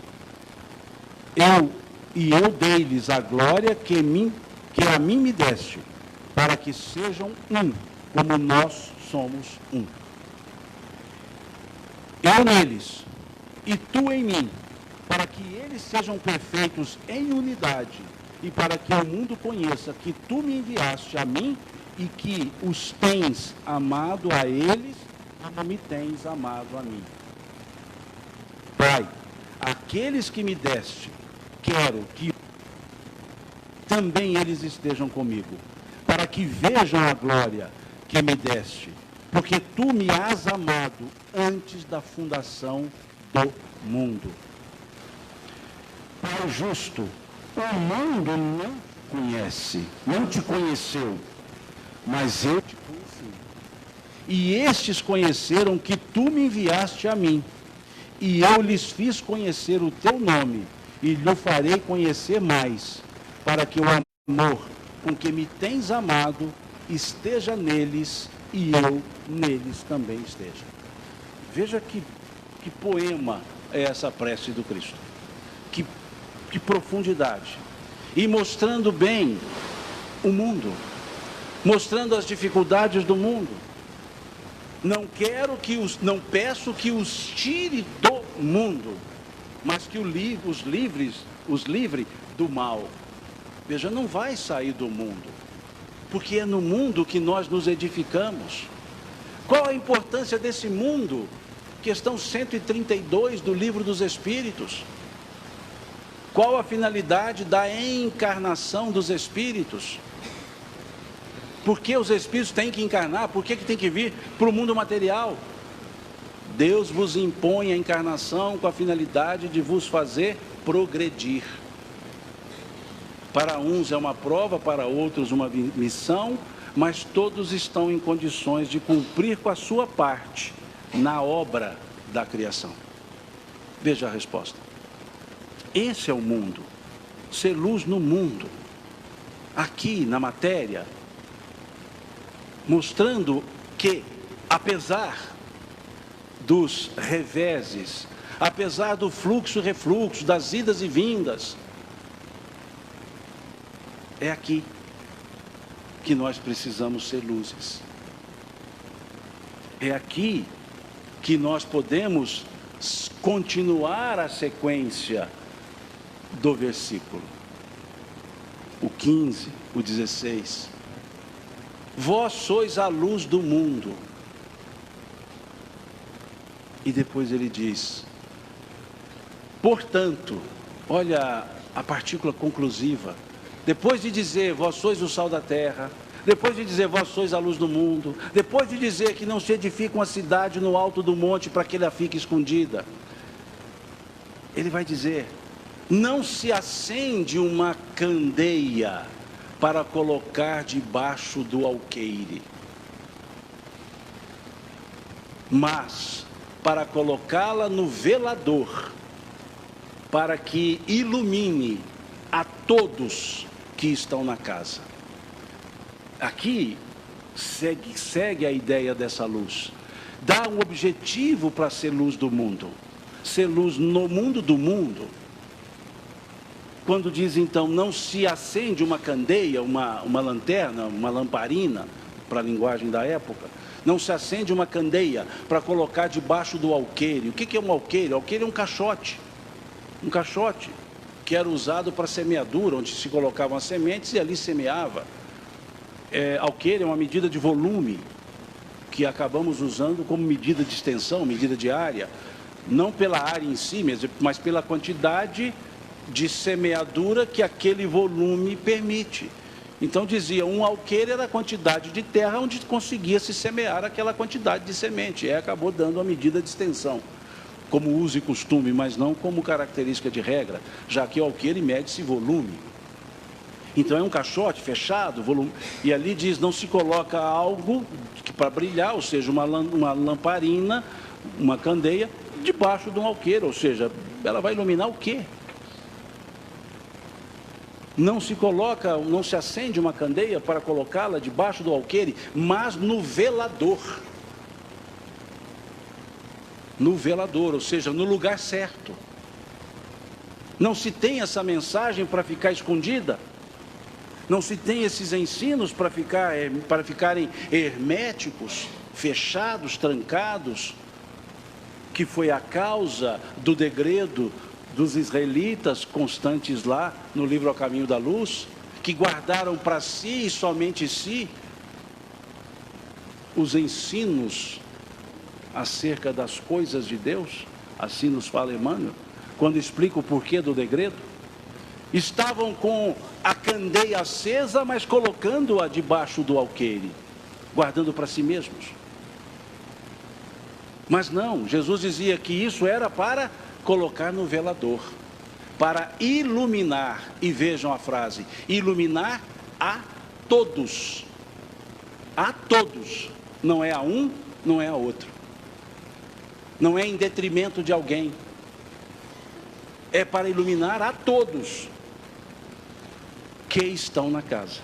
Speaker 1: Eu dei-lhes a glória que a mim me deste, para que sejam um, como nós somos um. Eu neles, e tu em mim, para que eles sejam perfeitos em unidade, e para que o mundo conheça que tu me enviaste a mim, e que os tens amado a eles, como me tens amado a mim. Pai, aqueles que me deste, quero que também eles estejam comigo, para que vejam a glória que me deste, porque tu me has amado antes da fundação do mundo. Pai justo, o mundo não conhece, não te conheceu, mas eu te conheci. E estes conheceram que tu me enviaste a mim, e eu lhes fiz conhecer o teu nome, e lhe farei conhecer mais, para que o amor com que me tens amado esteja neles, e eu neles também esteja. Veja que poema é essa prece do Cristo. Que profundidade. E mostrando bem o mundo, mostrando as dificuldades do mundo. Não peço que os tire do mundo, mas que os livre do mal. Veja, não vai sair do mundo, porque é no mundo que nós nos edificamos. Qual a importância desse mundo? Questão 132 do Livro dos Espíritos. Qual a finalidade da encarnação dos espíritos? Por que os espíritos têm que encarnar? Por que tem que vir para o mundo material? Deus vos impõe a encarnação com a finalidade de vos fazer progredir. Para uns é uma prova, para outros uma missão, mas todos estão em condições de cumprir com a sua parte na obra da criação. Veja a resposta. Esse é o mundo, ser luz no mundo, aqui na matéria, mostrando que, apesar dos reveses, apesar do fluxo e refluxo, das idas e vindas, é aqui que nós precisamos ser luzes. É aqui que nós podemos continuar a sequência do versículo. O 15, o 16. Vós sois a luz do mundo. E depois ele diz, portanto, olha a partícula conclusiva. Depois de dizer, vós sois o sal da terra, depois de dizer, vós sois a luz do mundo, depois de dizer que não se edifica uma cidade no alto do monte para que ela fique escondida, ele vai dizer, não se acende uma candeia para colocar debaixo do alqueire, mas para colocá-la no velador, para que ilumine a todos que estão na casa. Aqui segue a ideia dessa luz. Dá um objetivo para ser luz do mundo. Ser luz no mundo do mundo. Quando diz então, não se acende uma candeia, uma lanterna, uma lamparina, para a linguagem da época, não se acende uma candeia para colocar debaixo do alqueire. O que é um alqueire? O alqueire é um caixote. Um caixote que era usado para semeadura, onde se colocavam as sementes e ali semeava. Alqueire é uma medida de volume, que acabamos usando como medida de extensão, medida de área, não pela área em si, mas pela quantidade de semeadura que aquele volume permite. Então dizia, um alqueire era a quantidade de terra onde conseguia se semear aquela quantidade de semente, e acabou dando a medida de extensão, como uso e costume, mas não como característica de regra, já que o alqueire mede-se volume. Então é um caixote fechado, volume, e ali diz, não se coloca algo para brilhar, ou seja, uma lamparina, uma candeia, debaixo de um alqueire, ou seja, ela vai iluminar o quê? Não se acende uma candeia para colocá-la debaixo do alqueire, mas no velador. No velador, ou seja, no lugar certo. Não se tem essa mensagem para ficar escondida. Não se tem esses ensinos para ficarem herméticos, fechados, trancados, que foi a causa do degredo dos israelitas constantes lá no livro Ao Caminho da Luz, que guardaram para si e somente si os ensinos acerca das coisas de Deus. Assim nos fala Emmanuel, quando explica o porquê do degredo. Estavam com a candeia acesa, mas colocando-a debaixo do alqueire, guardando para si mesmos. Mas não, Jesus dizia que isso era para colocar no velador, para iluminar, e vejam a frase, iluminar a todos. A todos, não é a um, não é a outro. Não é em detrimento de alguém. É para iluminar a todos que estão na casa,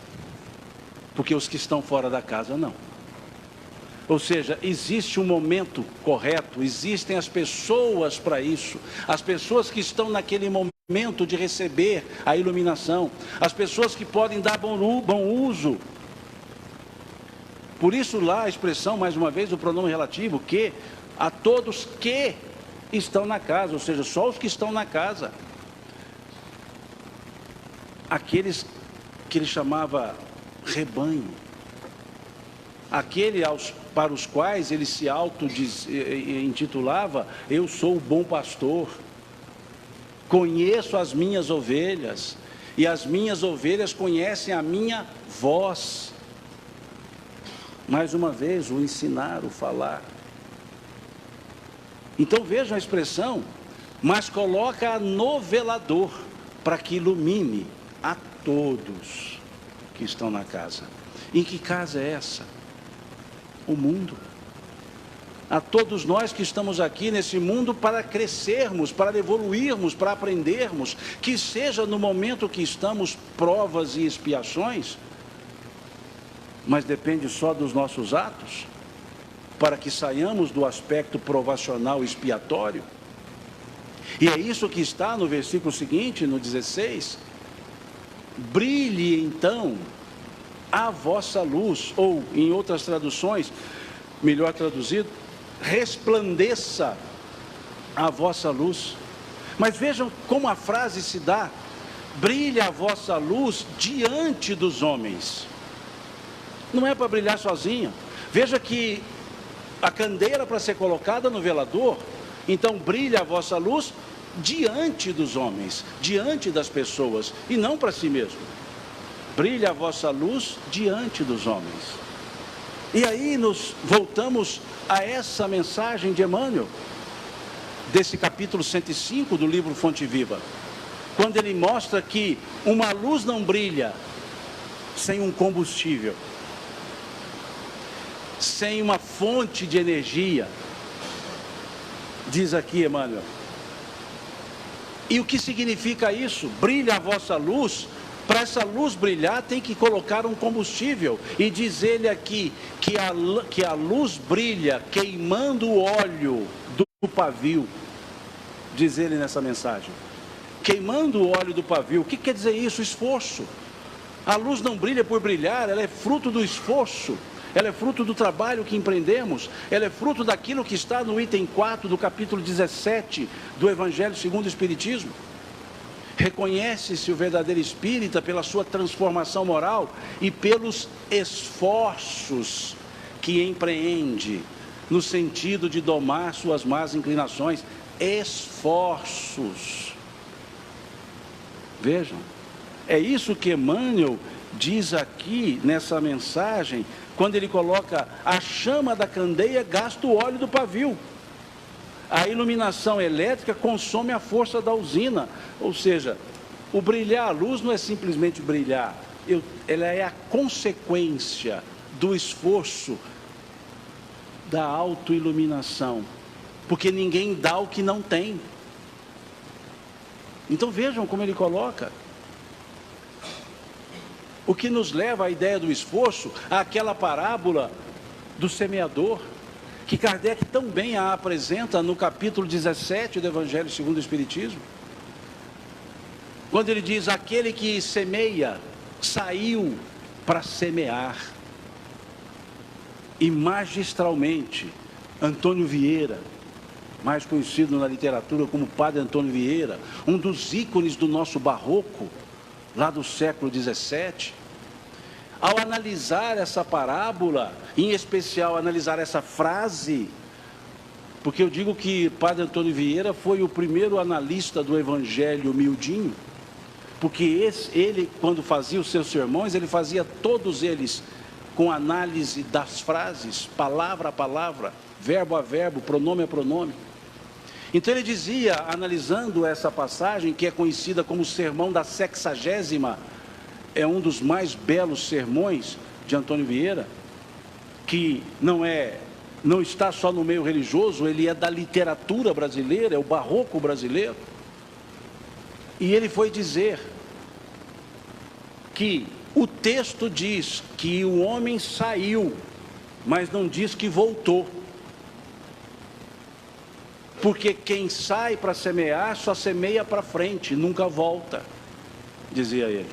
Speaker 1: porque os que estão fora da casa não. Ou seja, existe um momento correto, existem as pessoas para isso, as pessoas que estão naquele momento de receber a iluminação, as pessoas que podem dar bom uso. Por isso lá a expressão, mais uma vez, do pronome relativo, que, a todos que estão na casa, ou seja, só os que estão na casa. Aqueles que ele chamava rebanho, aquele para os quais ele se intitulava, eu sou o bom pastor, conheço as minhas ovelhas, e as minhas ovelhas conhecem a minha voz. Mais uma vez, o ensinar, o falar. Então vejam a expressão, mas coloca no velador, para que ilumine a todos que estão na casa. Em que casa é essa? O mundo. A todos nós que estamos aqui nesse mundo para crescermos, para evoluirmos, para aprendermos, que seja no momento que estamos provas e expiações, mas depende só dos nossos atos, para que saiamos do aspecto provacional expiatório. E é isso que está no versículo seguinte, no 16. Brilhe então a vossa luz, ou em outras traduções, melhor traduzido, resplandeça a vossa luz. Mas vejam como a frase se dá: brilhe a vossa luz diante dos homens. Não é para brilhar sozinho. Veja que a candeira para ser colocada no velador, então brilha a vossa luz diante dos homens, diante das pessoas, e não para si mesmo. Brilha a vossa luz diante dos homens. E aí nos voltamos a essa mensagem de Emmanuel, desse capítulo 105 do livro Fonte Viva, quando ele mostra que uma luz não brilha sem um combustível, sem uma fonte de energia. Diz aqui Emmanuel. E o que significa isso? Brilha a vossa luz. Para essa luz brilhar tem que colocar um combustível. E diz ele aqui que a luz brilha queimando o óleo do pavio. Diz ele nessa mensagem. Queimando o óleo do pavio. O que quer dizer isso? Esforço. A luz não brilha por brilhar, ela é fruto do esforço. Ela é fruto do trabalho que empreendemos. Ela é fruto daquilo que está no item 4 do capítulo 17 do Evangelho segundo o Espiritismo. Reconhece-se o verdadeiro espírita pela sua transformação moral e pelos esforços que empreende no sentido de domar suas más inclinações. Esforços. Vejam, é isso que Emmanuel diz aqui nessa mensagem, quando ele coloca: a chama da candeia gasta o óleo do pavio. A iluminação elétrica consome a força da usina. Ou seja, o brilhar a luz não é simplesmente brilhar, ela é a consequência do esforço da autoiluminação, porque ninguém dá o que não tem. Então vejam como ele coloca. O que nos leva à ideia do esforço, àquela parábola do semeador, que Kardec tão bem a apresenta no capítulo 17 do Evangelho segundo o Espiritismo, quando ele diz: aquele que semeia saiu para semear. E magistralmente, Antônio Vieira, mais conhecido na literatura como Padre Antônio Vieira, um dos ícones do nosso barroco, lá do século 17, ao analisar essa parábola, em especial analisar essa frase, porque eu digo que Padre Antônio Vieira foi o primeiro analista do Evangelho miudinho, porque ele, quando fazia os seus sermões, ele fazia todos eles com análise das frases, palavra a palavra, verbo a verbo, pronome a pronome. Então ele dizia, analisando essa passagem, que é conhecida como o sermão da 60ª, é um dos mais belos sermões de Antônio Vieira, que não está só no meio religioso, ele é da literatura brasileira, é o barroco brasileiro. E ele foi dizer que o texto diz que o homem saiu, mas não diz que voltou. Porque quem sai para semear só semeia para frente, nunca volta, dizia ele.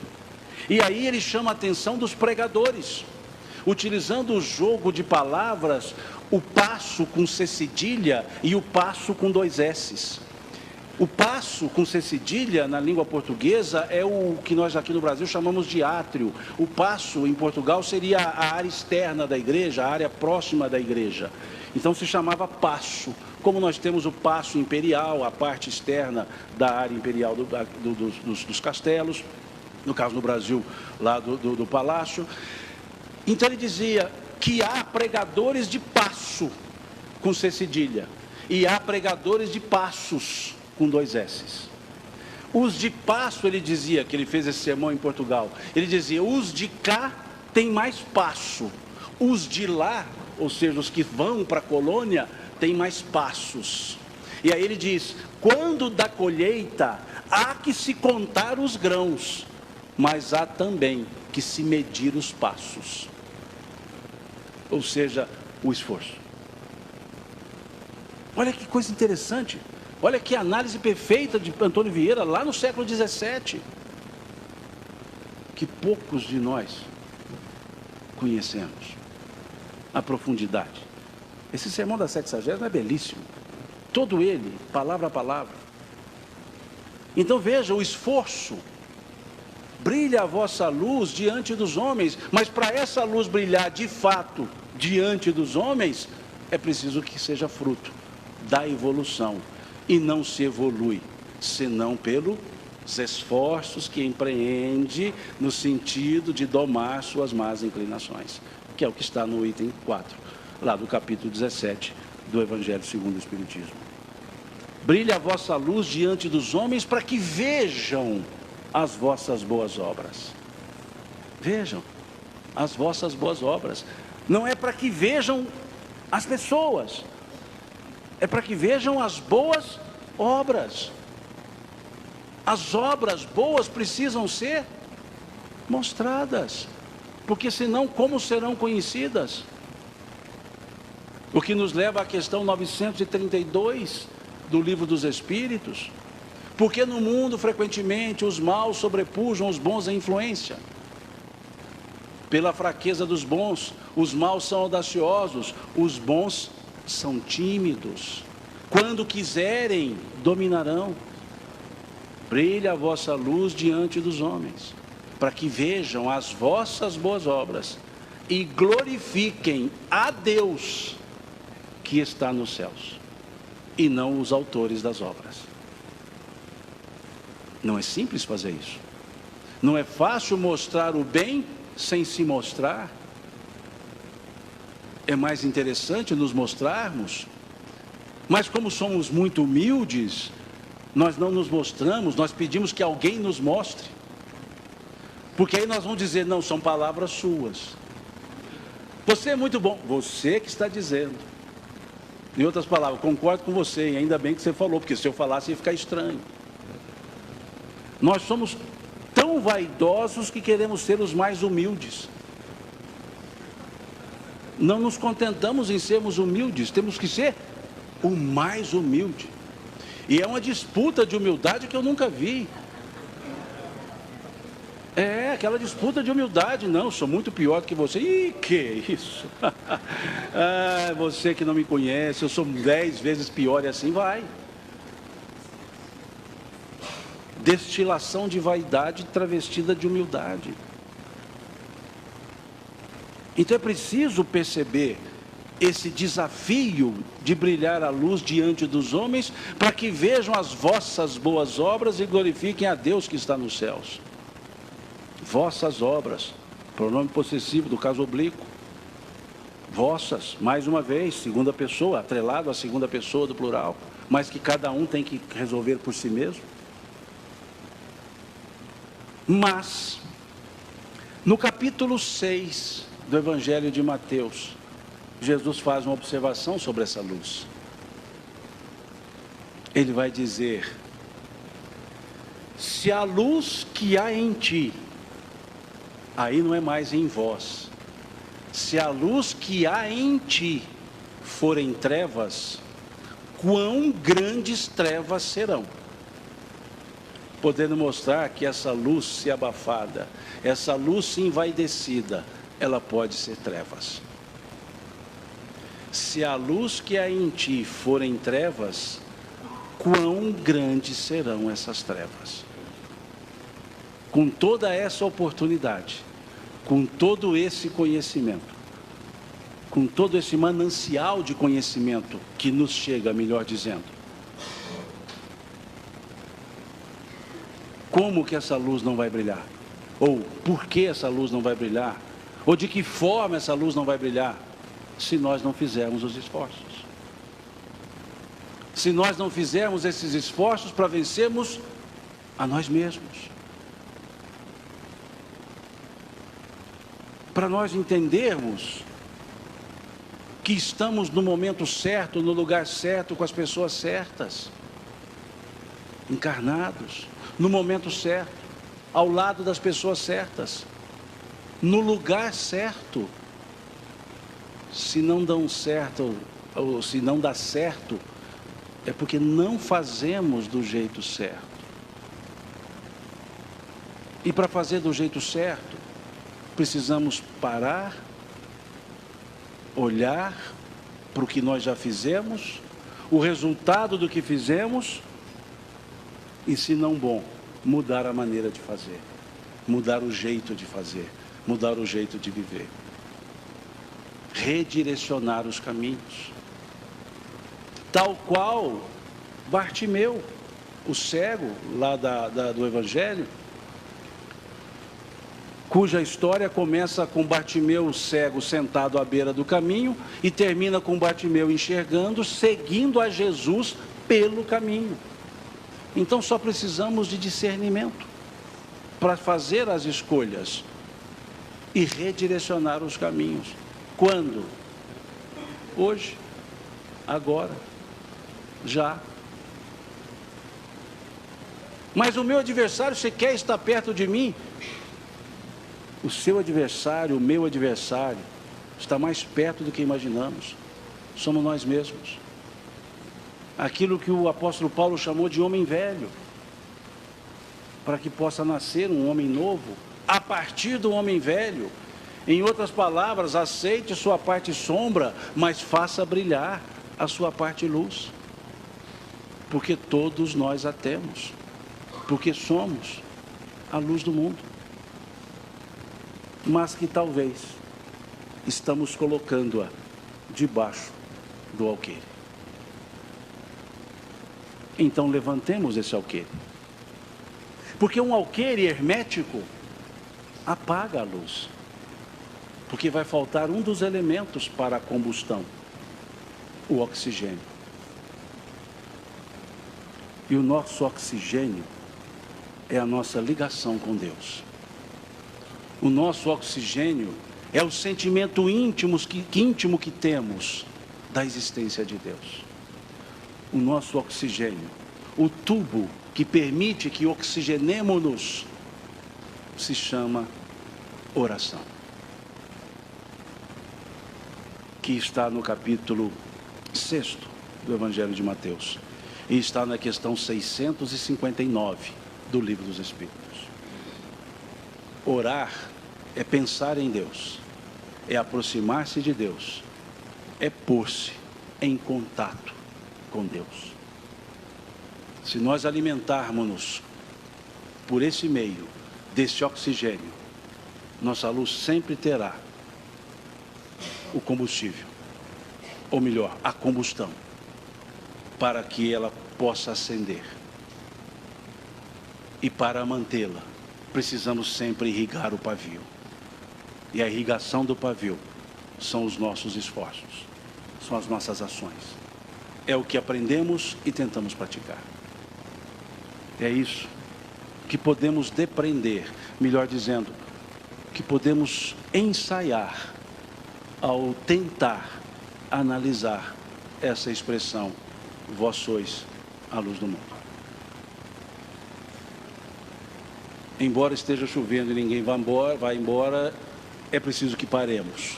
Speaker 1: E aí ele chama a atenção dos pregadores, utilizando o jogo de palavras, o passo com C cedilha e o passo com 2 S's. O passo com C cedilha na língua portuguesa é o que nós aqui no Brasil chamamos de átrio. O passo em Portugal seria a área externa da igreja, a área próxima da igreja. Então se chamava passo. Como nós temos o passo imperial, a parte externa da área imperial dos castelos, no caso no Brasil, lá do palácio. Então ele dizia que há pregadores de passo com C cedilha e há pregadores de passos com 2 S's. Os de passo, ele dizia, que ele fez esse sermão em Portugal, ele dizia: os de cá têm mais passo, os de lá, ou seja, os que vão para a colônia, têm mais passos. E aí ele diz: quando da colheita há que se contar os grãos, mas há também que se medir os passos. ou seja, o esforço. Olha que coisa interessante, olha que análise perfeita de Antônio Vieira, lá no século XVII, que poucos de nós conhecemos a profundidade. Esse sermão da 70ª é belíssimo, todo ele, palavra a palavra. Então veja, o esforço, brilha a vossa luz diante dos homens, mas para essa luz brilhar de fato diante dos homens, é preciso que seja fruto da evolução, e não se evolui, senão pelos esforços que empreende no sentido de domar suas más inclinações, que é o que está no item 4, lá do capítulo 17 do Evangelho segundo o Espiritismo. Brilha a vossa luz diante dos homens para que vejam as vossas boas obras. Vejam as vossas boas obras. Não é para que vejam as pessoas, é para que vejam as boas obras. As obras boas precisam ser mostradas, porque senão como serão conhecidas? O que nos leva à questão 932 do Livro dos Espíritos. Porque no mundo frequentemente os maus sobrepujam os bons em influência. Pela fraqueza dos bons, os maus são audaciosos, os bons são tímidos. Quando quiserem, dominarão. Brilha a vossa luz diante dos homens, para que vejam as vossas boas obras e glorifiquem a Deus que está nos céus, e não os autores das obras. Não é simples fazer isso. Não é fácil mostrar o bem sem se mostrar. É mais interessante nos mostrarmos, mas como somos muito humildes, nós não nos mostramos, nós pedimos que alguém nos mostre, porque aí nós vamos dizer, não, são palavras suas, você é muito bom, você que está dizendo. Em outras palavras, concordo com você, e ainda bem que você falou, porque se eu falasse ia ficar estranho. Nós somos tão vaidosos que queremos ser os mais humildes. Não nos contentamos em sermos humildes, temos que ser o mais humilde. E é uma disputa de humildade que eu nunca vi. É, aquela disputa de humildade. Não, sou muito pior do que você. Ih, que isso? Ah, você que não me conhece, eu sou 10 vezes pior, e assim vai. Destilação de vaidade travestida de humildade. Então é preciso perceber esse desafio de brilhar a luz diante dos homens, para que vejam as vossas boas obras e glorifiquem a Deus que está nos céus. Vossas obras, pronome possessivo do caso oblíquo. Vossas, mais uma vez, segunda pessoa, atrelado à segunda pessoa do plural, mas que cada um tem que resolver por si mesmo. Mas, no capítulo 6 do Evangelho de Mateus, Jesus faz uma observação sobre essa luz. Ele vai dizer: se a luz que há em ti, aí não é mais em vós, se a luz que há em ti for em trevas, quão grandes trevas serão. Podendo mostrar que essa luz se abafada, essa luz se envaidecida, ela pode ser trevas. Se a luz que há em ti for em trevas, quão grandes serão essas trevas. Com toda essa oportunidade, com todo esse conhecimento, com todo esse manancial de conhecimento que nos chega, melhor dizendo, como que essa luz não vai brilhar? Ou por que essa luz não vai brilhar? Ou de que forma essa luz não vai brilhar? Se nós não fizermos os esforços. Se nós não fizermos esses esforços para vencermos a nós mesmos. Para nós entendermos que estamos no momento certo, no lugar certo, com as pessoas certas, encarnados, no momento certo, ao lado das pessoas certas, no lugar certo. se não dão certo, ou se não dá certo, é porque não fazemos do jeito certo. E para fazer do jeito certo, precisamos parar, olhar para o que nós já fizemos, o resultado do que fizemos, e se não bom, mudar a maneira de fazer, mudar o jeito de fazer, mudar o jeito de viver. Redirecionar os caminhos. Tal qual Bartimeu, o cego lá do Evangelho, cuja história começa com Bartimeu cego sentado à beira do caminho e termina com Bartimeu enxergando, seguindo a Jesus pelo caminho. Então só precisamos de discernimento para fazer as escolhas e redirecionar os caminhos. Quando? Hoje, agora, já. Mas o meu adversário, você quer estar perto de mim? O seu adversário, o meu adversário, está mais perto do que imaginamos. Somos nós mesmos. Aquilo que o apóstolo Paulo chamou de homem velho, para que possa nascer um homem novo, a partir do homem velho. Em outras palavras, aceite sua parte sombra, mas faça brilhar a sua parte luz. Porque todos nós a temos. Porque somos a luz do mundo. Mas que talvez estamos colocando-a debaixo do alqueire. Então levantemos esse alqueire. Porque um alqueire hermético apaga a luz. Porque vai faltar um dos elementos para a combustão, o oxigênio. E o nosso oxigênio é a nossa ligação com Deus. O nosso oxigênio é o sentimento íntimo que temos da existência de Deus. O nosso oxigênio, o tubo que permite que oxigenemos-nos, se chama oração. Que está no capítulo 6 do Evangelho de Mateus. E está na questão 659 do Livro dos Espíritos. Orar é pensar em Deus, é aproximar-se de Deus, é pôr-se em contato com Deus. Se nós alimentarmos-nos por esse meio, desse oxigênio, nossa luz sempre terá o combustível, ou melhor, a combustão, para que ela possa acender. E para mantê-la, precisamos sempre irrigar o pavio. E a irrigação do pavio são os nossos esforços, são as nossas ações. É o que aprendemos e tentamos praticar. É isso que podemos depreender, melhor dizendo, que podemos ensaiar ao tentar analisar essa expressão, vós sois a luz do mundo. Embora esteja chovendo e ninguém vai embora, é preciso que paremos.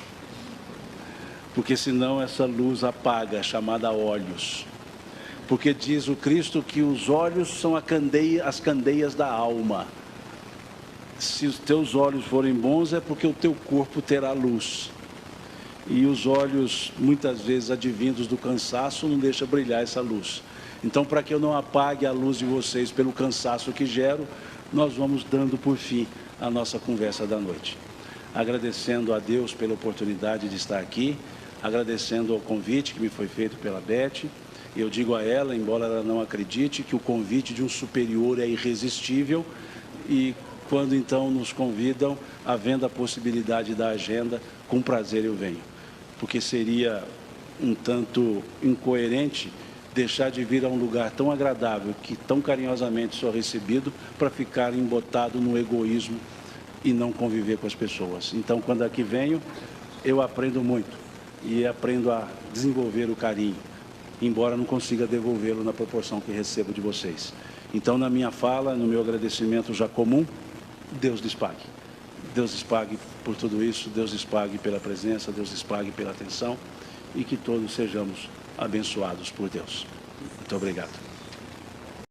Speaker 1: Porque senão essa luz apaga, chamada olhos. Porque diz o Cristo que os olhos são as candeias da alma. Se os teus olhos forem bons, é porque o teu corpo terá luz. E os olhos, muitas vezes advindos do cansaço, não deixam brilhar essa luz. Então, para que eu não apague a luz de vocês pelo cansaço que gero, nós vamos dando por fim a nossa conversa da noite. Agradecendo a Deus pela oportunidade de estar aqui, agradecendo ao convite que me foi feito pela Beth. Eu digo a ela, embora ela não acredite, que o convite de um superior é irresistível, e quando então nos convidam, havendo a possibilidade da agenda, com prazer eu venho. Porque seria um tanto incoerente deixar de vir a um lugar tão agradável, que tão carinhosamente sou recebido, para ficar embotado no egoísmo e não conviver com as pessoas. Então, quando aqui venho, eu aprendo muito e aprendo a desenvolver o carinho, embora não consiga devolvê-lo na proporção que recebo de vocês. Então, na minha fala, no meu agradecimento já comum, Deus lhes pague. Deus lhes pague por tudo isso, Deus lhes pague pela presença, Deus lhes pague pela atenção e que todos sejamos abençoados por Deus. Muito obrigado.